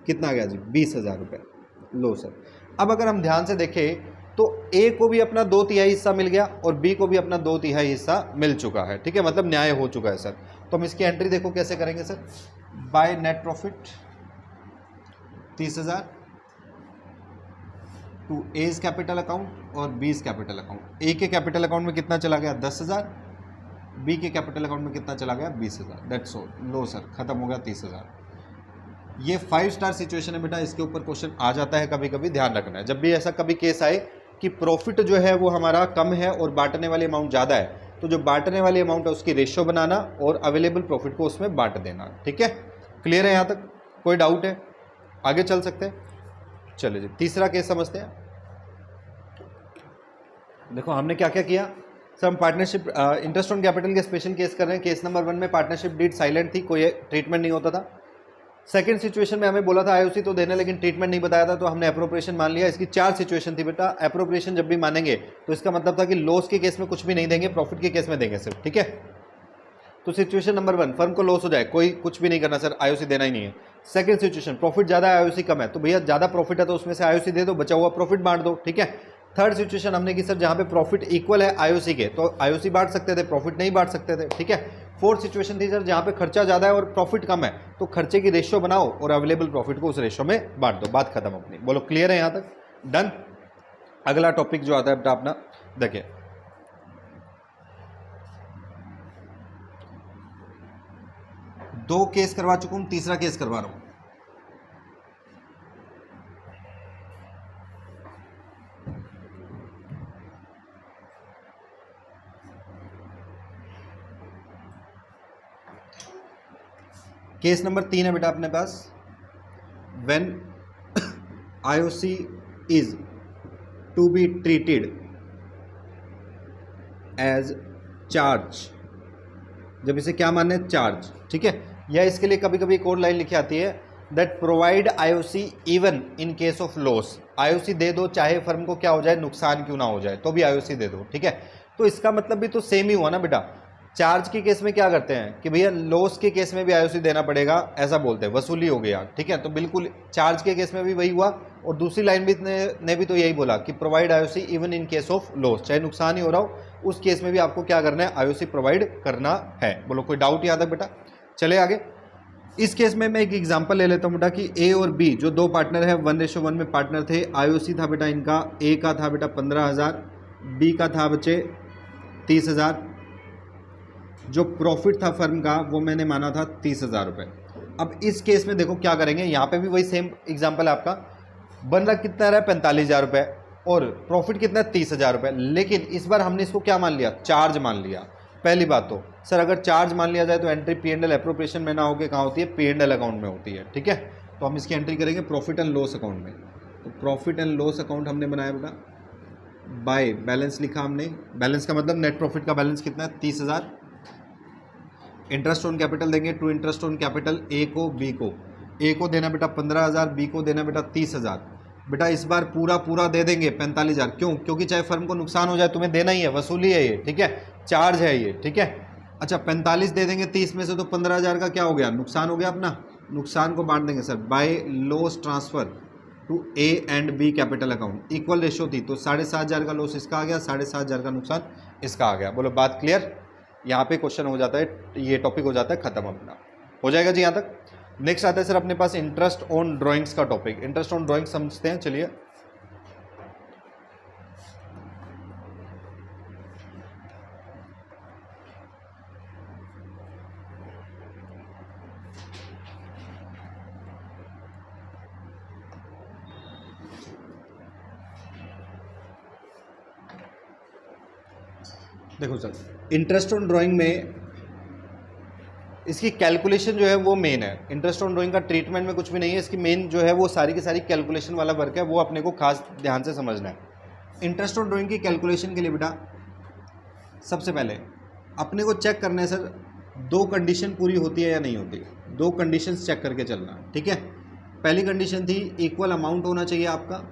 कितना आ गया जी 20,000 रुपये। लो सर, अब अगर हम ध्यान से देखें तो ए को भी अपना 2/3 हिस्सा मिल गया और बी को भी अपना 2/3 हिस्सा मिल चुका है, ठीक है, मतलब न्याय हो चुका है सर। तो हम इसकी एंट्री देखो कैसे करेंगे sir, by net profit 30,000 to A's capital account और बीज कैपिटल अकाउंट। ए के कैपिटल अकाउंट में कितना चला गया 10,000, बी के कैपिटल अकाउंट में कितना चला गया 20,000, दैट्स ऑल। लो सर, खत्म हो गया 30,000। ये 5 स्टार सिचुएशन है बेटा, इसके ऊपर क्वेश्चन आ जाता है कभी कभी, ध्यान रखना है। जब भी ऐसा कभी केस आए कि प्रॉफिट जो है वो हमारा कम है और बांटने वाली अमाउंट ज़्यादा है, तो जो बांटने वाली अमाउंट है उसकी रेशियो बनाना और अवेलेबल प्रॉफिट को उसमें बांट देना, ठीक है। क्लियर है यहाँ तक, कोई डाउट है? आगे चल सकते हैं, चलिए जी तीसरा केस समझते हैं। देखो हमने क्या क्या किया सर, हम पार्टनरशिप इंटरेस्ट ऑन कैपिटल के स्पेशल केस कर रहे हैं। केस नंबर 1 में पार्टनरशिप डीड साइलेंट थी, कोई ट्रीटमेंट नहीं होता था। सेकंड सिचुएशन में हमें बोला था आईओसी तो देना, लेकिन ट्रीटमेंट नहीं बताया था, तो हमने एप्रोप्रिएशन मान लिया। इसकी 4 सिचुएशन थी बेटा। एप्रोप्रिएशन जब भी मानेंगे तो इसका मतलब था कि लॉस के केस में कुछ भी नहीं देंगे, प्रॉफिट के केस में देंगे सिर्फ, ठीक है। तो सिचुएशन नंबर 1, फर्म को लॉस हो जाए, कोई कुछ भी नहीं करना सर, आईओसी देना ही नहीं है। सेकंड सिचुएशन, प्रॉफिट ज़्यादा है आईओसी कम है, तो भैया ज़्यादा प्रॉफिट है तो उसमें से आईओसी दे दो, बचा हुआ प्रॉफिट बांट दो, ठीक है। थर्ड सिचुएशन हमने की सर जहाँ पे प्रॉफिट इक्वल है आईओसी के, तो आईओसी बांट सकते थे, प्रॉफिट नहीं बांट सकते थे, ठीक है। फोर्थ सिचुएशन थी सर जहाँ पे खर्चा ज़्यादा है और प्रॉफिट कम है, तो खर्चे की रेशियो बनाओ और अवेलेबल प्रॉफिट को उस रेशियो में बांट दो, बात खत्म अपनी। बोलो क्लियर है यहाँ तक? डन। अगला टॉपिक जो आता है बेटा अपना, देखिए दो केस करवा चुका हूँ, तीसरा केस करवा रहा हूँ। केस नंबर 3 है बेटा अपने पास, when IOC is to be treated as charge, जब इसे क्या मानना है चार्ज, ठीक है। या इसके लिए कभी कभी एक और लाइन लिखी आती है, that provide IOC even in case of loss. IOC दे दो चाहे फर्म को क्या हो जाए, नुकसान क्यों ना हो जाए, तो भी आईओसी दे दो, ठीक है। तो इसका मतलब भी तो सेम ही हुआ ना बेटा। चार्ज के केस में क्या करते हैं कि भैया लॉस के केस में भी आईओसी देना पड़ेगा, ऐसा बोलते हैं, वसूली हो गया, ठीक है। तो बिल्कुल चार्ज के केस में भी वही हुआ, और दूसरी लाइन भी ने भी तो यही बोला कि provide IOC even in case of loss, चाहे नुकसान ही हो रहा हो उस केस में भी आपको क्या करना है, आईओसी प्रोवाइड करना है। बोलो कोई डाउट याद है बेटा? चले आगे। इस केस में मैं एक एग्जांपल ले लेता हूँ बेटा कि ए और बी जो दो पार्टनर है 1:1 में पार्टनर थे। आईओसी था बेटा इनका, ए का था बेटा 15,000, बी का था बच्चे 30,000। जो प्रॉफिट था फर्म का वो मैंने माना था 30,000 रुपये। अब इस केस में देखो क्या करेंगे, यहाँ पे भी वही सेम एग्जांपल है आपका। बन रहा कितना रहा है 45,000 रुपये और प्रॉफिट कितना है 30,000 रुपये, लेकिन इस बार हमने इसको क्या मान लिया, चार्ज मान लिया। पहली बात तो सर अगर चार्ज मान लिया जाए तो एंट्री P&L एप्रोप्रिएशन में ना होकर कहाँ होती है, P&L अकाउंट में होती है, ठीक है। तो हम इसकी एंट्री करेंगे प्रॉफिट एंड लॉस अकाउंट में। तो प्रॉफिट एंड लॉस अकाउंट हमने बनाया बेटा, बाय बैलेंस लिखा हमने। बैलेंस का मतलब नेट प्रॉफिट का बैलेंस कितना है 30,000। इंटरेस्ट ऑन कैपिटल देंगे to interest on capital, A को बी को। ए को देना बेटा 15,000, बी को देना बेटा 30,000। बेटा इस बार पूरा दे देंगे 45,000, क्यों? क्योंकि चाहे फर्म को नुकसान हो जाए तुम्हें देना ही है, वसूली है ये, ठीक है, चार्ज है ये, ठीक है। अच्छा 45 दे देंगे 30 में से, तो 15,000 का क्या हो गया, नुकसान हो गया अपना। नुकसान को बांट देंगे sir by loss transfer to A and B capital account. Equal ratio थी तो 7,500 का लॉस इसका आ गया, 7,500 का नुकसान इसका आ गया। बोलो बात क्लियर? यहाँ पे क्वेश्चन हो जाता है, ये टॉपिक हो जाता है खत्म अपना, हो जाएगा जी यहाँ तक। नेक्स्ट आता है सर अपने पास इंटरेस्ट ऑन ड्राइंग्स का टॉपिक। इंटरेस्ट ऑन ड्राइंग्स समझते हैं, चलिए। देखो सर इंटरेस्ट ऑन ड्राइंग में इसकी कैलकुलेशन जो है वो मेन है। इंटरेस्ट ऑन ड्राइंग का ट्रीटमेंट में कुछ भी नहीं है, इसकी मेन जो है वो सारी की सारी कैलकुलेशन वाला वर्क है, वो अपने को खास ध्यान से समझना है। इंटरेस्ट ऑन ड्राइंग की कैलकुलेशन के लिए बेटा सबसे पहले अपने को चेक करना है सर, दो कंडीशन पूरी होती है या नहीं होती। दो कंडीशंस चेक करके चलना, ठीक है। पहली कंडीशन थी इक्वल अमाउंट होना चाहिए आपका,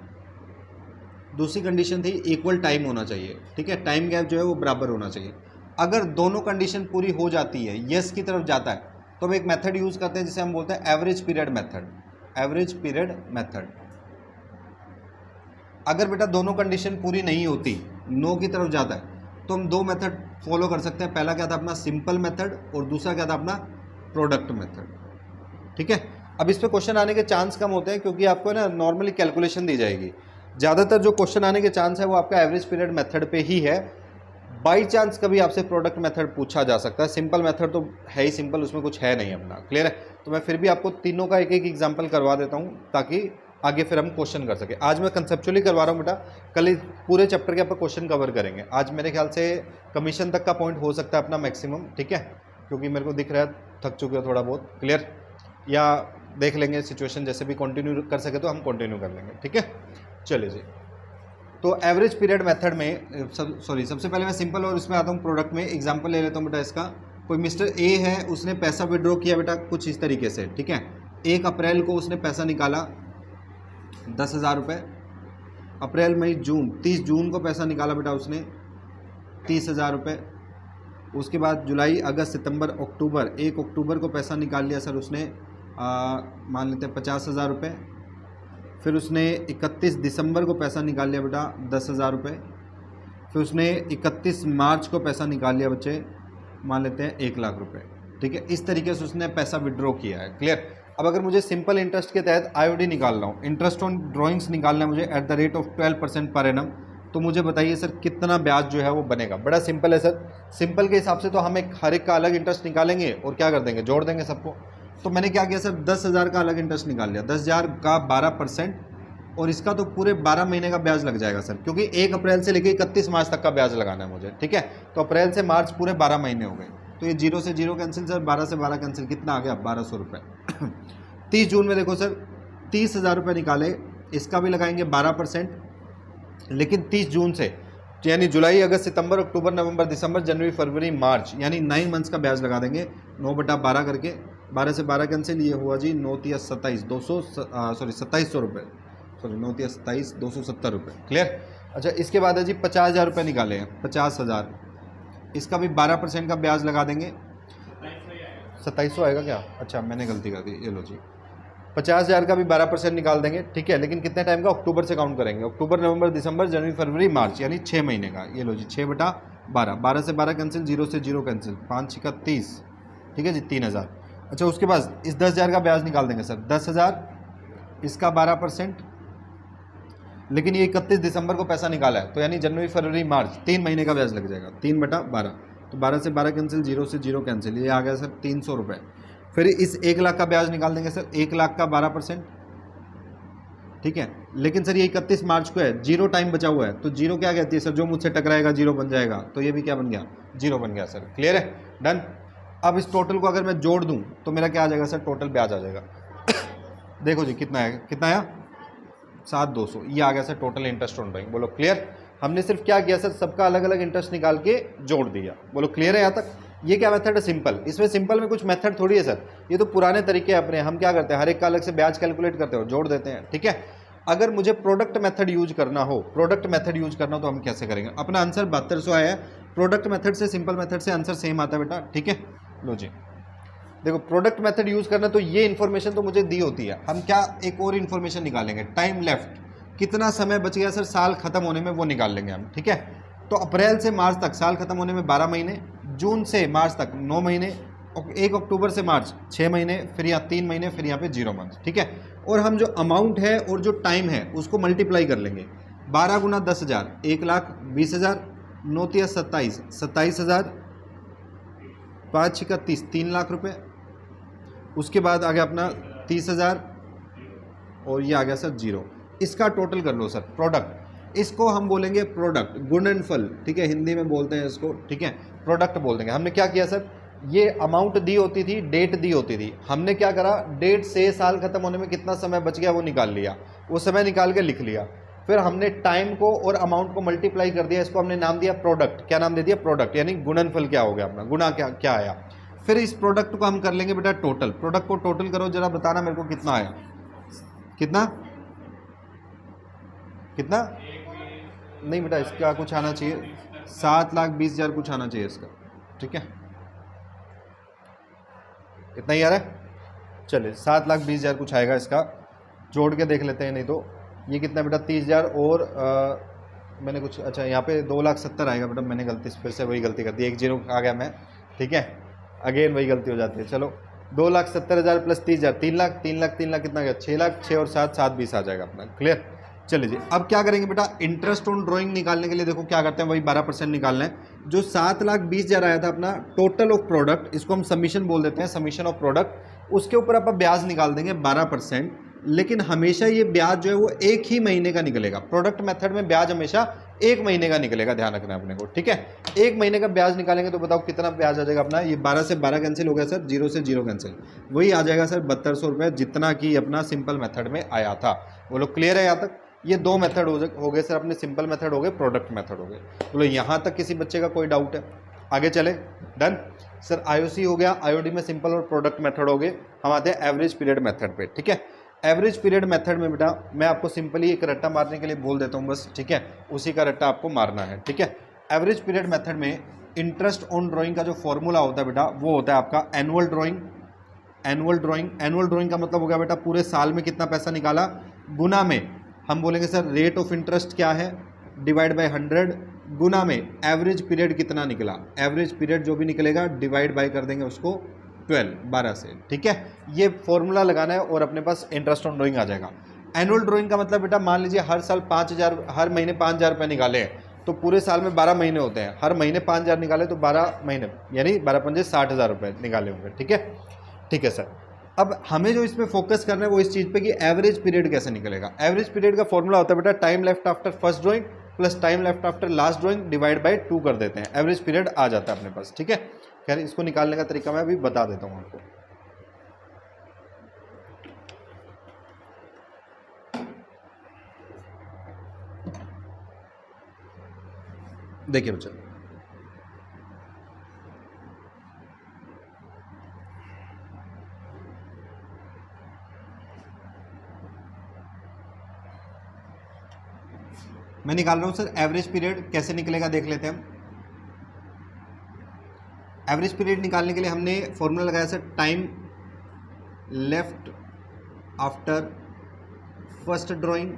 दूसरी कंडीशन थी इक्वल टाइम होना चाहिए, ठीक है, टाइम गैप जो है वो बराबर होना चाहिए। अगर दोनों कंडीशन पूरी हो जाती है, यस की तरफ जाता है, तो हम एक मेथड यूज़ करते हैं जिसे हम बोलते हैं average period method. Average period method. अगर बेटा दोनों कंडीशन पूरी नहीं होती, नो की तरफ जाता है, तो हम दो मेथड फॉलो कर सकते हैं। पहला क्या था अपना सिंपल मेथड और दूसरा क्या था अपना प्रोडक्ट मेथड। ठीक है, अब इस पे क्वेश्चन आने के चांस कम होते हैं क्योंकि आपको ना नॉर्मली कैलकुलेशन दी जाएगी। ज़्यादातर जो क्वेश्चन आने के चांस है वो आपका एवरेज पीरियड मेथड पे ही है। बाई चांस कभी आपसे प्रोडक्ट मेथड पूछा जा सकता है। सिंपल मेथड तो है ही सिंपल, उसमें कुछ है नहीं अपना। क्लियर है? तो मैं फिर भी आपको तीनों का एक एक एग्जाम्पल करवा देता हूँ ताकि आगे फिर हम क्वेश्चन कर सके। आज मैं कंसेप्चुअली करवा रहा हूँ बेटा, कल पूरे चैप्टर के आप क्वेश्चन कवर करेंगे। आज मेरे ख्याल से कमीशन तक का पॉइंट हो सकता है अपना मैक्सिमम, ठीक है, क्योंकि मेरे को दिख रहा है थक चुके हो थोड़ा बहुत। क्लियर? या देख लेंगे सिचुएशन, जैसे भी कंटिन्यू कर सके तो हम कंटिन्यू कर लेंगे। ठीक है, चलिए जी। तो एवरेज पीरियड मेथड में सबसे पहले मैं सिंपल और इसमें आता हूँ प्रोडक्ट में। एग्जांपल ले लेता हूँ बेटा इसका। कोई मिस्टर ए है, उसने पैसा विड्रॉ किया बेटा कुछ इस तरीके से। ठीक है, 1 अप्रैल को उसने पैसा निकाला 10,000 रुपये। अप्रैल मई जून, 30 जून को पैसा निकाला बेटा उसने 30,000 रुपये। उसके बाद जुलाई अगस्त सितंबर अक्टूबर, 1 अक्टूबर को पैसा निकाल लिया सर उसने मान लेते हैं 50,000 रुपये। फिर उसने 31 दिसंबर को पैसा निकाल लिया बेटा 10,000 रुपये। फिर उसने 31 मार्च को पैसा निकाल लिया बच्चे, मान लेते हैं 1,00,000 रुपये। ठीक है, इस तरीके से उसने पैसा विड्रॉ किया है। क्लियर? अब अगर मुझे सिंपल इंटरेस्ट के तहत आईओडी निकाल रहा हूँ, इंटरेस्ट ऑन ड्राइंग्स निकालना है मुझे at the rate of 12% per annum, तो मुझे बताइए सर कितना ब्याज जो है वो बनेगा। बड़ा सिंपल है सर। सिंपल के हिसाब से तो हम हर एक का अलग इंटरेस्ट निकालेंगे और क्या कर देंगे, जोड़ देंगे सबको। तो मैंने क्या किया सर, 10,000 का अलग इंटरेस्ट निकाल लिया, 10,000 का 12%, और इसका तो पूरे 12 महीने का ब्याज लग जाएगा सर, क्योंकि 1 अप्रैल से लेकर 31 मार्च तक का ब्याज लगाना है मुझे। ठीक है, तो अप्रैल से मार्च पूरे 12 महीने हो गए। तो ये 0 से 0 कैंसिल सर, 12 से 12 कैंसिल, कितना आ गया 1,200 रुपये। 30 जून में देखो सर 30,000 रुपये निकाले, इसका भी लगाएंगे 12%, लेकिन 30 जून से यानी जुलाई अगस्त सितंबर अक्टूबर नवंबर दिसंबर जनवरी फरवरी मार्च, यानी 9 मंथ्स का ब्याज लगा देंगे 9/12 करके। 12 से 12 कैंसिल, ये हुआ जी 9×3 = 27, 2700 रुपये, सॉरी 9×3 = 270 रुपये। क्लियर? अच्छा, इसके बाद है जी 50,000 रुपये निकाले हैं, 50,000, इसका भी 12% का ब्याज लगा देंगे। 2700 आएगा क्या? अच्छा मैंने गलती कर दी, ये लो जी। 50,000 का भी 12% निकाल देंगे। ठीक है, लेकिन कितने टाइम का, अक्टूबर से काउंट करेंगे, अक्टूबर नवंबर दिसंबर जनवरी फरवरी मार्च, यानी 6 महीने का। ये लो जी 6/12, 12 से 12 कैंसिल, 0 से 0 कैंसिल, 5×6 = 30। ठीक है जी, 3,000। अच्छा, उसके बाद इस 10,000 का ब्याज निकाल देंगे सर, 10,000, इसका 12%, लेकिन ये 31 दिसंबर को पैसा निकाला है, तो यानी जनवरी फरवरी मार्च 3 महीने का ब्याज लग जाएगा, 3/12। तो 12 से 12 कैंसिल, 0 से 0 कैंसिल, ये आ गया सर 300 रुपये। फिर इस 1,00,000 का ब्याज निकाल देंगे सर, 1,00,000 का 12%। ठीक है, लेकिन सर ये 31 मार्च को है, 0 टाइम बचा हुआ है, तो 0 क्या कहती है सर, जो मुझसे टकराएगा 0 बन जाएगा, तो ये भी क्या बन गया, 0 बन गया सर। क्लियर है? डन। अब इस टोटल को अगर मैं जोड़ दूं तो मेरा क्या आ जाएगा सर, टोटल ब्याज आ जाएगा। देखो जी कितना है, कितना आया, 7,200, ये आ गया sir total interest on drawing. बोलो क्लियर? हमने सिर्फ क्या किया सर, सबका अलग अलग इंटरेस्ट निकाल के जोड़ दिया। बोलो क्लियर है यहाँ तक? ये क्या मेथड है, सिंपल। इसमें सिंपल में कुछ मेथड थोड़ी है सर, ये तो पुराने तरीके अपने। हम क्या करते हैं, हर एक का अलग से ब्याज कैलकुलेट करते हो, जोड़ देते हैं। ठीक है, अगर मुझे प्रोडक्ट मेथड यूज करना हो, प्रोडक्ट मेथड यूज करना हो तो हम कैसे करेंगे। अपना आंसर 7200 आया है। प्रोडक्ट मेथड से सिंपल मेथड से आंसर सेम आता है बेटा। ठीक है, लो जी देखो, प्रोडक्ट मेथड यूज करना तो ये इन्फॉर्मेशन तो मुझे दी होती है, हम क्या एक और इन्फॉर्मेशन निकालेंगे, टाइम लेफ्ट, कितना समय बच गया सर साल खत्म होने में, वो निकाल लेंगे हम। ठीक है, तो अप्रैल से मार्च तक साल खत्म होने में 12 महीने, जून से मार्च तक 9 महीने, 1 अक्टूबर से मार्च 6 महीने, फिर यहाँ 3 महीने, फिर यहाँ पे 0 मंथ। ठीक है, और हम जो अमाउंट है और जो टाइम है उसको मल्टीप्लाई कर लेंगे। 12 × 10,000 1,20,000, 9×3 = 27, 27,000, 5×6 = 30, 3,00,000 रुपये। उसके बाद आ गया अपना 30,000 और ये आ गया सर 0। इसका टोटल कर लो सर, प्रोडक्ट। इसको हम बोलेंगे प्रोडक्ट, गुणनफल। ठीक है, हिंदी में बोलते हैं इसको। ठीक है, प्रोडक्ट बोल देंगे। हमने क्या किया सर, ये अमाउंट दी होती थी, डेट दी होती थी, हमने क्या करा, डेट से साल खत्म होने में कितना समय बच गया वो निकाल लिया, वो समय निकाल के लिख लिया। फिर हमने टाइम को और अमाउंट को मल्टीप्लाई कर दिया, इसको हमने नाम दिया प्रोडक्ट। क्या नाम दे दिया, प्रोडक्ट, यानी गुणनफल क्या हो गया अपना, गुणा क्या आया। फिर इस प्रोडक्ट को हम कर लेंगे बेटा टोटल। प्रोडक्ट को टोटल करो जरा, बताना मेरे को कितना आया, कितना कितना नहीं बेटा, इसका कुछ आना चाहिए 7,20,000 कुछ आना चाहिए इसका। ठीक है, इतना ही आ रहा है। चलिए 7,20,000 कुछ आएगा, इसका जोड़ के देख लेते हैं, नहीं तो ये कितना बेटा 30,000 और मैंने कुछ अच्छा यहाँ पे 2,70,000 आएगा बेटा, मैंने गलती फिर से वही गलती कर दी, एक जीरो आ गया मैं, ठीक है, अगेन वही गलती हो जाती है। चलो 2,70,000 प्लस 30,000 3 लाख कितना गया 6 लाख, 6 और 7 7,20 आ जाएगा अपना, क्लियर। चलिए जी, अब क्या करेंगे बेटा, इंटरेस्ट ऑन ड्राइंग निकालने के लिए देखो क्या करते हैं, वही 12% निकालना है। जो 7,20,000 आया था अपना टोटल ऑफ प्रोडक्ट, इसको हम समीशन बोल देते हैं, समीशन ऑफ प्रोडक्ट, उसके ऊपर आप ब्याज निकाल देंगे 12%। लेकिन हमेशा ये ब्याज जो है वो एक ही महीने का निकलेगा। प्रोडक्ट मेथड में ब्याज हमेशा एक महीने का निकलेगा, ध्यान रखना अपने को, ठीक है। एक महीने का ब्याज निकालेंगे तो बताओ कितना ब्याज आ जाएगा अपना, ये 12 से 12 कैंसिल हो गया सर, 0 से 0 कैंसिल, वही आ जाएगा सर 7200 रुपये, जितना कि अपना सिंपल मेथड में आया था। बोलो क्लियर है यहाँ तक। ये दो मेथड हो गए सर अपने, सिंपल मेथड हो गए, प्रोडक्ट मेथड हो गए। बोलो यहाँ तक किसी बच्चे का कोई डाउट है? आगे चले, डन सर। आईओसी हो गया, आईओडी में सिंपल और प्रोडक्ट मेथड हो गए। हम आते हैं एवरेज पीरियड मेथड पे, ठीक है। एवरेज पीरियड मेथड में बेटा मैं आपको सिंपली एक रट्टा मारने के लिए बोल देता हूँ बस, ठीक है, उसी का रट्टा आपको मारना है, ठीक है। एवरेज पीरियड मेथड में इंटरेस्ट ऑन ड्राइंग का जो फॉर्मूला होता है बेटा, वो होता है आपका एनुअल ड्राइंग। एनुअल ड्राइंग का मतलब हो गया बेटा पूरे साल में कितना पैसा निकाला, गुना में हम बोलेंगे सर रेट ऑफ इंटरेस्ट क्या है, डिवाइड बाय 100, गुना में एवरेज पीरियड कितना निकला, एवरेज पीरियड जो भी निकलेगा डिवाइड बाय कर देंगे उसको 12 से, ठीक है। ये फॉर्मूला लगाना है और अपने पास इंटरेस्ट ऑन ड्राइंग आ जाएगा। एनुअल ड्राइंग का मतलब बेटा मान लीजिए हर साल 5,000, हर महीने 5,000 रुपये निकाले हैं, तो पूरे साल में 12 महीने होते हैं, हर महीने 5,000 निकाले तो 12 महीने यानी 12 पंजे 60,000 रुपये निकाले होंगे, ठीक है, ठीक है सर। अब हमें जो इसमें फोकस करना है वो इस चीज़ पे कि एवरेज पीरियड कैसे निकलेगा। एवरेज पीरियड का फॉर्मूला होता है बेटा time left after first drawing plus time left after last drawing divide by 2 कर देते हैं, एवरेज पीरियड आ जाता है अपने पास, ठीक है। खैर इसको निकालने का तरीका मैं अभी बता देता हूँ आपको। देखिए बच्चा, मैं निकाल रहा हूं सर एवरेज पीरियड कैसे निकलेगा, देख लेते हैं हम। एवरेज पीरियड निकालने के लिए हमने फॉर्मूला लगाया sir time left after first drawing,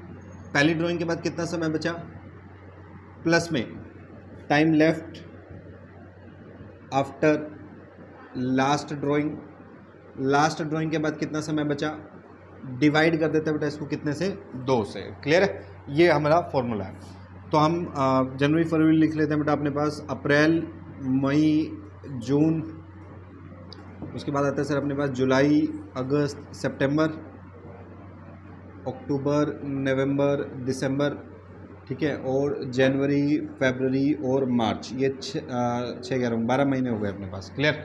पहली ड्राइंग के बाद कितना समय बचा, प्लस में time left after last drawing, last drawing के बाद कितना समय बचा, डिवाइड कर देते हैं बेटा इसको कितने से, 2 से, क्लियर है। ये हमारा फॉर्मूला है। तो हम जनवरी फरवरी लिख लेते हैं बेटा अपने पास, अप्रैल मई जून, उसके बाद आता है सर अपने पास जुलाई अगस्त सितंबर अक्टूबर नवंबर दिसंबर, ठीक है, और जनवरी फरवरी और मार्च, ये 12 महीने हो गए अपने पास, क्लियर।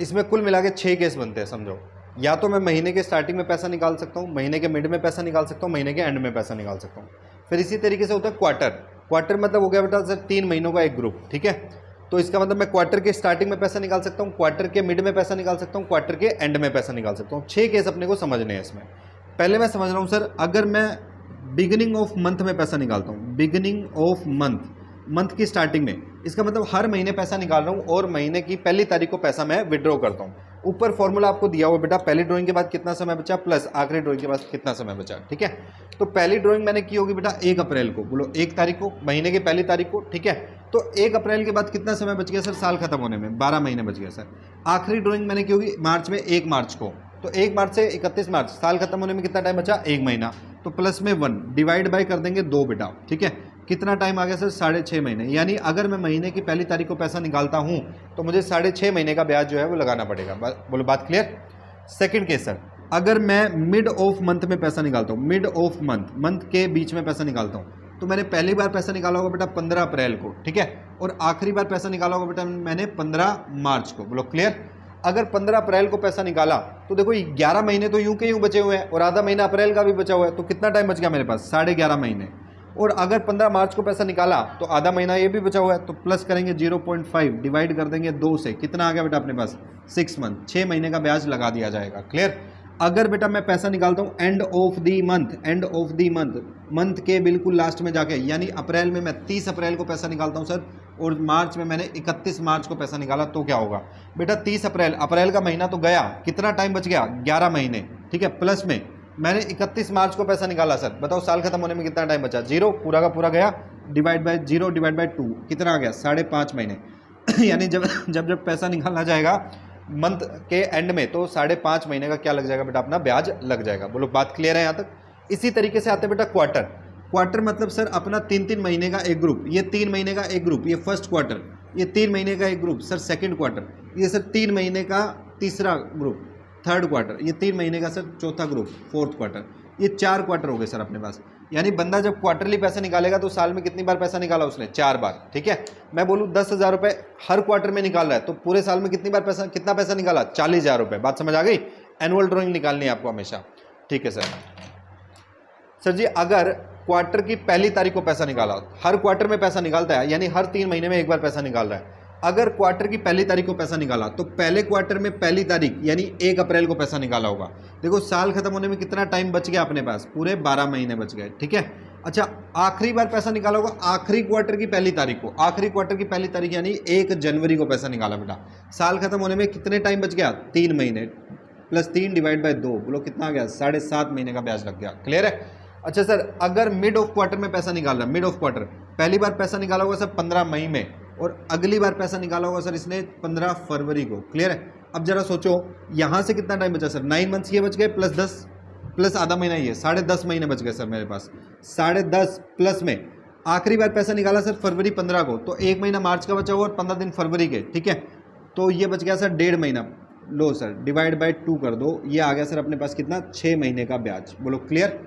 इसमें कुल मिला के 6 केस बनते हैं, समझो। या तो मैं महीने के स्टार्टिंग में पैसा निकाल सकता हूँ, महीने के मिड में पैसा निकाल सकता हूँ, महीने के एंड में पैसा निकाल सकता हूँ। फिर इसी तरीके से होता है क्वार्टर। क्वार्टर मतलब हो गया बेटा सर 3 महीनों का एक ग्रुप, ठीक है। तो इसका मतलब मैं क्वार्टर के स्टार्टिंग में पैसा निकाल सकता हूँ, क्वार्टर के मिड में पैसा निकाल सकता हूँ, क्वार्टर के एंड में पैसा निकाल सकता हूँ। 6 केस अपने को समझने हैं इसमें। पहले मैं समझ रहा हूँ सर, अगर मैं बिगिनिंग ऑफ मंथ में पैसा निकालता हूँ, बिगिनिंग ऑफ मंथ की स्टार्टिंग में, इसका मतलब हर महीने पैसा निकाल रहा हूँ और महीने की पहली तारीख को पैसा मैं विड्रॉ करता हूँ। ऊपर फॉर्मूला आपको दिया हुआ बेटा, पहली ड्राइंग के बाद कितना समय बचा प्लस आखिरी ड्राइंग के बाद कितना समय बचा, ठीक है। तो पहली ड्राइंग मैंने की होगी बेटा 1 अप्रैल को, बोलो 1 तारीख को, महीने की पहली तारीख को, ठीक है। तो 1 अप्रैल के बाद कितना समय बच गया सर, साल खत्म होने में 12 महीने बच गया सर। आखिरी ड्राइंग मैंने की होगी मार्च में, 1 मार्च को, तो 1 मार्च से 31 मार्च, साल खत्म होने में कितना टाइम बचा, 1 महीना। तो प्लस में 1 डिवाइड बाय कर देंगे 2 बेटा, ठीक है। कितना टाइम आ गया सर, 6.5 महीने। यानी अगर मैं महीने की पहली तारीख को पैसा निकालता हूं तो मुझे 6.5 महीने का ब्याज जो है वो लगाना पड़ेगा। बोलो बात क्लियर। सेकंड केस सर, अगर मैं मिड ऑफ मंथ में पैसा निकालता हूं, मिड ऑफ मंथ के बीच में पैसा निकालता हूं, तो मैंने पहली बार पैसा निकाला होगा बेटा 15 अप्रैल को, ठीक है, और आखिरी बार पैसा निकाला होगा बेटा मैंने 15 मार्च को। बोलो क्लियर। अगर 15 अप्रैल को पैसा निकाला तो देखो 11 महीने तो यूं के यूं बचे हुए हैं और आधा महीना अप्रैल का भी बचा हुआ है, तो कितना टाइम बच गया मेरे पास, 11.5 महीने। और अगर 15 मार्च को पैसा निकाला तो आधा महीना ये भी बचा हुआ है, तो प्लस करेंगे 0.5 डिवाइड कर देंगे 2 से, कितना आ गया बेटा अपने पास, 6 मंथ, 6 महीने का ब्याज लगा दिया जाएगा, क्लियर। अगर बेटा मैं पैसा निकालता हूँ end of the month, end of the month, month के बिल्कुल लास्ट में जाके, यानी अप्रैल में मैं 30 अप्रैल को पैसा निकालता हूँ सर, और मार्च में मैंने 31 मार्च को पैसा निकाला, तो क्या होगा बेटा 30 अप्रैल, अप्रैल का महीना तो गया, कितना टाइम बच गया 11 महीने, ठीक है, प्लस में मैंने 31 मार्च को पैसा निकाला सर, बताओ साल खत्म होने में कितना टाइम बचा, 0, पूरा का पूरा गया, डिवाइड बाय 0 डिवाइड बाय 2, कितना आ गया 5.5 महीने यानी जब जब जब पैसा निकालना जाएगा मंथ के एंड में तो 5.5 महीने का क्या लग जाएगा बेटा, अपना ब्याज लग जाएगा। बोलो बात क्लियर है यहाँ तक। इसी तरीके से आते हैं बेटा क्वार्टर। क्वार्टर मतलब सर अपना 3-3 महीने का एक ग्रुप, ये 3 महीने का एक ग्रुप, ये फर्स्ट क्वार्टर, ये 3 महीने का एक ग्रुप सर सेकंड क्वार्टर, ये सर 3 महीने का तीसरा ग्रुप थर्ड क्वार्टर, ये 3 महीने का सर चौथा ग्रुप फोर्थ क्वार्टर, ये 4 क्वार्टर हो गए सर अपने पास। यानी बंदा जब क्वार्टरली पैसा निकालेगा तो साल में कितनी बार पैसा निकाला उसने, 4 बार, ठीक है। मैं बोलूँ 10,000 रुपये हर क्वार्टर में निकाल रहा है तो पूरे साल में कितनी बार पैसा, कितना पैसा निकाला, 40,000 रुपये। बात समझ आ गई। एनुअल ड्राइंग निकालनी है आपको हमेशा, ठीक है सर जी अगर क्वार्टर की पहली तारीख को पैसा निकाला, हर क्वार्टर में पैसा निकालता है यानी हर 3 महीने में एक बार पैसा निकाल रहा है। अगर क्वार्टर की पहली तारीख को पैसा निकाला तो पहले क्वार्टर में पहली तारीख यानी 1 अप्रैल को पैसा निकाला होगा। देखो साल खत्म होने में कितना टाइम बच गया अपने पास, पूरे 12 महीने बच गए, ठीक है। अच्छा आखिरी बार पैसा निकाला होगा आखिरी क्वार्टर की पहली तारीख को, आखिरी क्वार्टर की पहली तारीख यानी 1 जनवरी को पैसा निकाला बेटा। साल खत्म होने में कितने टाइम बच गया, 3 महीने, प्लस 3 डिवाइड बाय 2, बोलो कितना आ गया, 7.5 महीने का ब्याज लग गया। क्लियर है। अच्छा सर अगर मिड ऑफ क्वार्टर में पैसा निकाल रहा है, मिड ऑफ क्वार्टर पहली बार पैसा निकाला होगा सर 15 मई में और अगली बार पैसा निकाला होगा सर इसने 15 फरवरी को। क्लियर है। अब जरा सोचो यहाँ से कितना टाइम बचा सर, 9 मंथ्स ये बच गए प्लस 10 प्लस आधा महीना, ये 10.5 महीने बच गए सर मेरे पास। 10.5 प्लस में आखिरी बार पैसा निकाला सर फरवरी 15 को, तो 1 महीना मार्च का बचा हुआ और 15 दिन फरवरी के, ठीक है। तो ये बच गया सर 1.5 महीना, लो सर डिवाइड बाय 2 कर दो, ये आ गया सर अपने पास कितना, 6 महीने का ब्याज। बोलो क्लियर।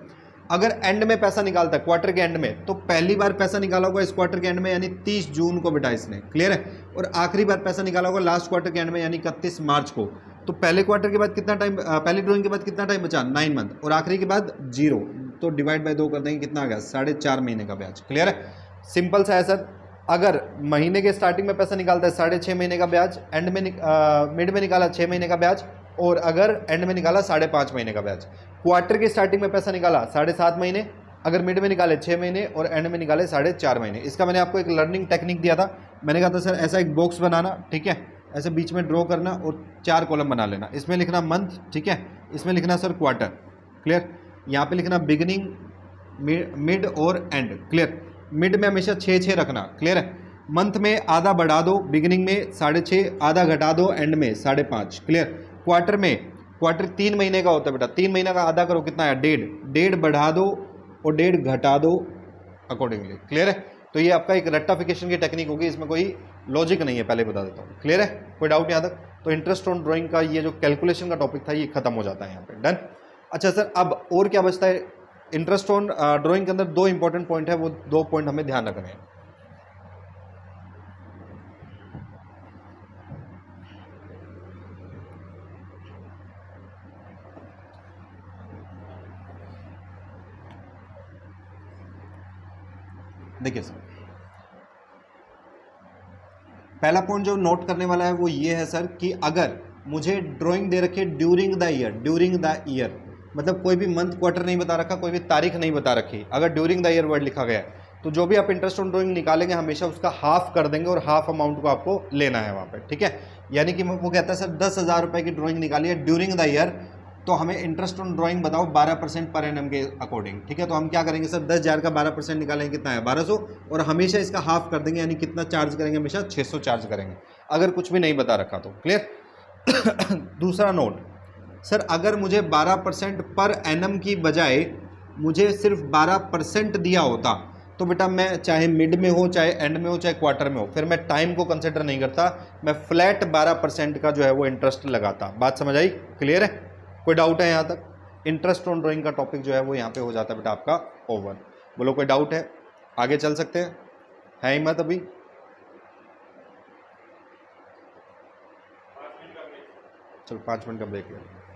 अगर एंड में पैसा निकालता है क्वार्टर के एंड में, तो पहली बार पैसा निकाला होगा इस क्वार्टर के एंड में यानी 30 जून को बेटा इसने। क्लियर है। और आखिरी बार पैसा निकाला होगा लास्ट क्वार्टर के एंड में यानी 31 मार्च को। तो पहले क्वार्टर के बाद कितना टाइम, पहली ड्राइंग के बाद कितना टाइम बचा, 9 मंथ, और आखिरी के बाद 0, तो डिवाइड बाय 2 कर देंगे, कितना आ गया, 4.5 महीने का ब्याज। क्लियर है। सिंपल सा है सर। अगर महीने के स्टार्टिंग में पैसा निकालता है 6.5 महीने का ब्याज, एंड में मिड में निकाला 6 महीने का ब्याज, और अगर एंड में निकाला 5.5 महीने का ब्याज। क्वार्टर के स्टार्टिंग में पैसा निकाला 7.5 महीने, अगर मिड में निकाले 6 महीने और एंड में निकाले 4.5 महीने। इसका मैंने आपको एक लर्निंग टेक्निक दिया था, मैंने कहा था सर ऐसा एक बॉक्स बनाना, ठीक है, ऐसे बीच में ड्रॉ करना और 4 कॉलम बना लेना, इसमें लिखना मंथ, ठीक है, इसमें लिखना सर क्वार्टर। क्लियर। यहाँ पे लिखना बिगिनिंग, मिड और एंड। क्लियर। मिड में हमेशा 6-6 रखना। क्लियर है। मंथ में आधा बढ़ा दो, बिगिनिंग में 6.5, आधा घटा दो एंड में 5.5। क्लियर। क्वार्टर में, क्वार्टर 3 महीने का होता है बेटा, 3 महीने का आधा करो, कितना है, 1.5 बढ़ा दो और 1.5 घटा दो अकॉर्डिंगली। क्लियर है। तो ये आपका एक रेक्टिफिकेशन की टेक्निक होगी, इसमें कोई लॉजिक नहीं है, पहले बता देता हूँ। क्लियर है। कोई डाउट यहाँ तक। तो इंटरेस्ट ऑन ड्राइंग का ये जो कैलकुलेशन का टॉपिक था ये खत्म हो जाता है यहाँ पे। डन। अच्छा सर अब और क्या बचता है, इंटरेस्ट ऑन ड्राइंग के अंदर 2 इंपॉर्टेंट पॉइंट है, वो 2 पॉइंट हमें ध्यान रखने हैं। देखिए सर पहला पॉइंट जो नोट करने वाला है वो ये है सर कि अगर मुझे ड्राइंग दे रखी है during the year, during the year मतलब कोई भी मंथ क्वार्टर नहीं बता रखा, कोई भी तारीख नहीं बता रखी, अगर ड्यूरिंग द ईयर वर्ड लिखा गया है तो जो भी आप इंटरेस्ट ऑन ड्राइंग निकालेंगे हमेशा उसका हाफ कर देंगे और हाफ अमाउंट को आपको लेना है वहाँ पे, ठीक है। यानी कि वो कहता है सर 10,000 रुपये की ड्राइंग निकाली है ड्यूरिंग द ईयर, तो हमें इंटरेस्ट ऑन ड्राइंग बताओ 12% पर एनम के अकॉर्डिंग, ठीक है। तो हम क्या करेंगे सर 10,000 का 12% निकालेंगे, कितना है 1200, और हमेशा इसका हाफ कर देंगे, यानी कितना चार्ज करेंगे, हमेशा 600 चार्ज करेंगे अगर कुछ भी नहीं बता रखा तो। क्लियर। दूसरा नोट सर अगर मुझे 12% पर एनम की बजाय मुझे सिर्फ 12% दिया होता तो बेटा मैं चाहे मिड में हो, चाहे एंड में हो, चाहे क्वार्टर में हो, फिर मैं टाइम को कंसिडर नहीं करता, मैं फ्लैट 12% का जो है वो इंटरेस्ट लगाता। बात समझ आई। क्लियर है। कोई डाउट है यहाँ तक। इंटरेस्ट ऑन ड्राइंग का टॉपिक जो है वो यहाँ पे हो जाता है बेटा आपका ओवर। बोलो कोई डाउट है, आगे चल सकते हैं, है हिम्मत अभी। चलो 5 मिनट का ब्रेक ले।